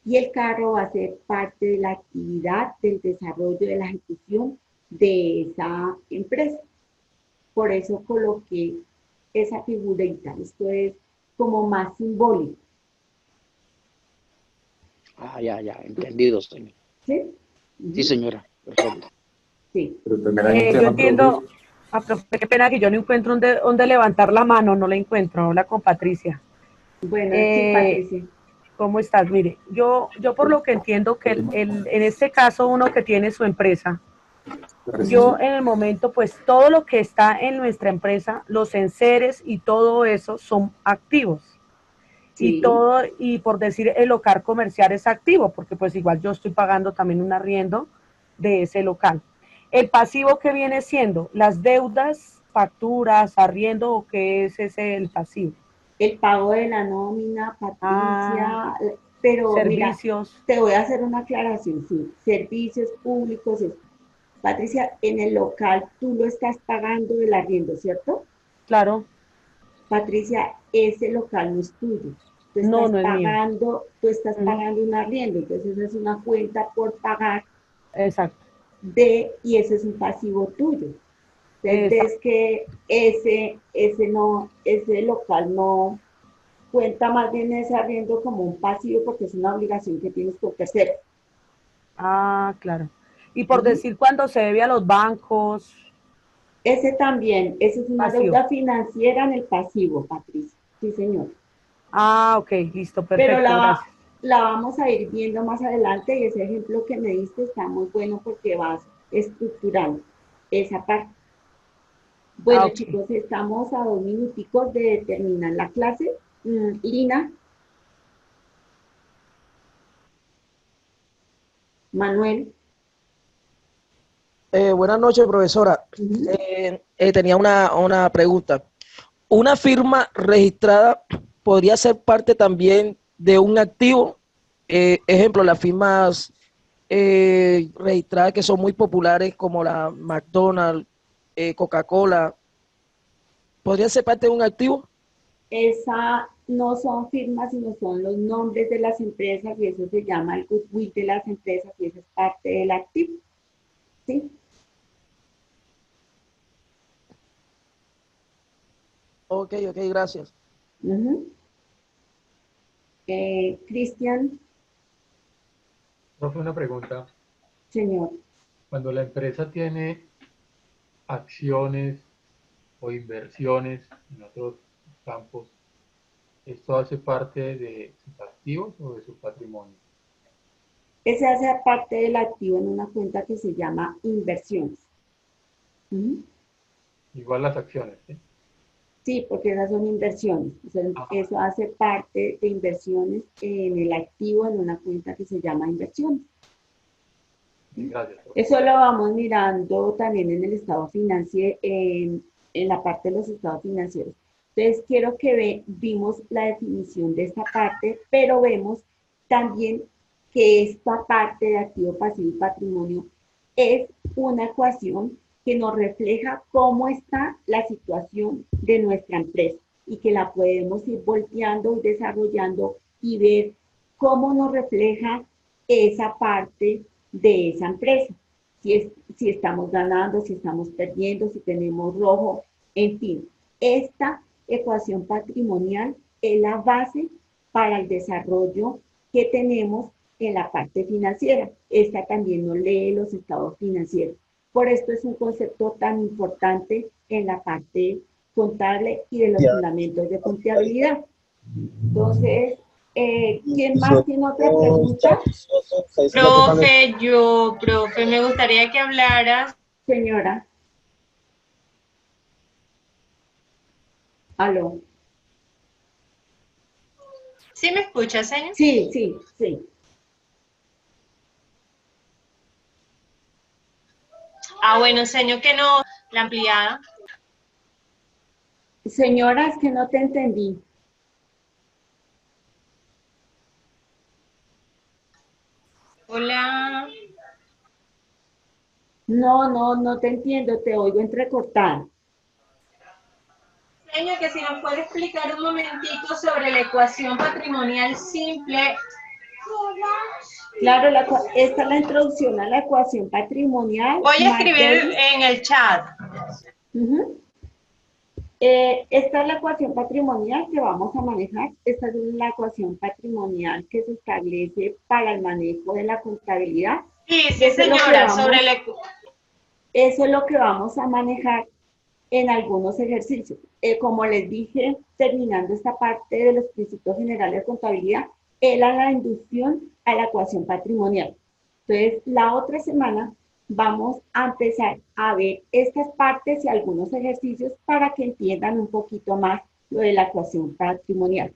Y el carro va a ser parte de la actividad del desarrollo de la ejecución de esa empresa. Por eso coloqué esa figurita. Esto es como más simbólico. Ah, ya, entendido, señor. ¿Sí? Sí, señora, perfecto. Sí. Pero también hay un Yo tema, entiendo, profe. profe, qué pena que yo no encuentro dónde levantar la mano, no la encuentro, habla con Patricia. Bueno, sí, Patricia. ¿Cómo estás? Mire, yo por lo que entiendo que en este caso uno que tiene su empresa, yo en el momento, pues todo lo que está en nuestra empresa, los enseres y todo eso son activos. Sí. Y todo, y por decir el local comercial es activo, porque pues igual yo estoy pagando también un arriendo de ese local. El pasivo que viene siendo las deudas, facturas, arriendo, ¿o qué es ese el pasivo? El pago de la nómina, Patricia, pero servicios. Mira, te voy a hacer una aclaración, sí, servicios públicos. Patricia, en el local tú lo estás pagando el arriendo, ¿cierto? Claro. Patricia, ese local no es tuyo. Tú estás no es pagando, mío. Tú estás pagando un arriendo, entonces es una cuenta por pagar. Exacto. Y ese es un pasivo tuyo. Entonces que ese local no cuenta, más bien ese arriendo como un pasivo porque es una obligación que tienes con tercero. Ah, claro. Y por decir cuando se debe a los bancos. Ese también, esa es una deuda financiera en el pasivo, Patricia. Sí, señor. Ah, ok, listo, perfecto. Pero gracias. La vamos a ir viendo más adelante y ese ejemplo que me diste está muy bueno porque vas estructurando esa parte. Bueno, chicos, estamos a 2 minuticos de terminar la clase. Lina. Manuel. Buenas noches, profesora. Tenía una pregunta. ¿Una firma registrada podría ser parte también de un activo? Ejemplo, las firmas registradas que son muy populares como la McDonald's, Coca-Cola, ¿podría ser parte de un activo? Esa no son firmas, sino son los nombres de las empresas y eso se llama el goodwill de las empresas y eso es parte del activo. ¿Sí? Ok, gracias. Cristian. Profe, una pregunta. Señor. Cuando la empresa tiene acciones o inversiones en otros campos, ¿esto hace parte de sus activos o de su patrimonio? Ese hace parte del activo en una cuenta que se llama inversiones. Igual las acciones, ¿sí? Sí, porque esas son inversiones. O sea, eso hace parte de inversiones en el activo en una cuenta que se llama inversiones. Gracias. Eso lo vamos mirando también en el estado financiero, en la parte de los estados financieros. Entonces, quiero que vimos la definición de esta parte, pero vemos también que esta parte de activo, pasivo y patrimonio es una ecuación que nos refleja cómo está la situación de nuestra empresa y que la podemos ir volteando y desarrollando y ver cómo nos refleja esa parte de esa empresa. Si estamos ganando, si estamos perdiendo, si tenemos rojo, en fin. Esta ecuación patrimonial es la base para el desarrollo que tenemos en la parte financiera. Esta también nos lee los estados financieros. Por esto es un concepto tan importante en la parte contable y de los fundamentos de contabilidad. Entonces, ¿Quién más tiene otra pregunta? Profe, me gustaría que hablaras. Señora. Aló. ¿Sí me escuchas, señor? Sí, sí, sí. Bueno, señor, que no, la ampliada. Señora, es que no te entendí. Hola. No te entiendo, te oigo entrecortada. Señor, que si nos puede explicar un momentico sobre la ecuación patrimonial simple. Claro, esta es la introducción a la ecuación patrimonial. Voy a escribir en el chat. Esta es la ecuación patrimonial que vamos a manejar. Esta es la ecuación patrimonial que se establece para el manejo de la contabilidad. Sí, señora, eso es lo que vamos a manejar en algunos ejercicios. Como les dije, terminando esta parte de los principios generales de contabilidad, era la inducción a la ecuación patrimonial. Entonces, la otra semana vamos a empezar a ver estas partes y algunos ejercicios para que entiendan un poquito más lo de la ecuación patrimonial.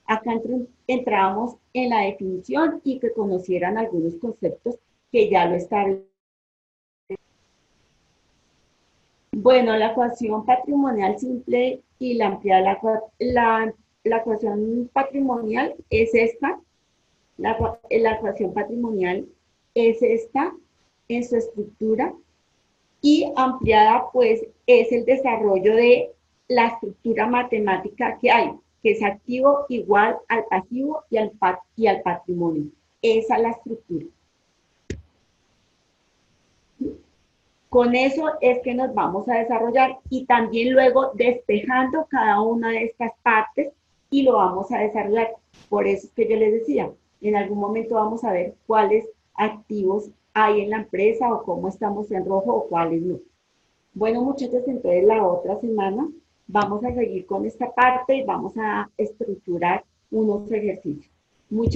Acá entrábamos en la definición y que conocieran algunos conceptos que ya lo establecen. Bueno, la ecuación patrimonial simple y la ampliada, la ecuación patrimonial es esta, la ecuación patrimonial es esta en su estructura y ampliada pues es el desarrollo de la estructura matemática que hay, que es activo igual al pasivo y al patrimonio. Esa es la estructura. Con eso es que nos vamos a desarrollar y también luego despejando cada una de estas partes y lo vamos a desarrollar. Por eso es que yo les decía, en algún momento vamos a ver cuáles activos hay en la empresa o cómo estamos en rojo o cuáles no. Bueno, muchachos, entonces la otra semana vamos a seguir con esta parte y vamos a estructurar unos ejercicios. Muchas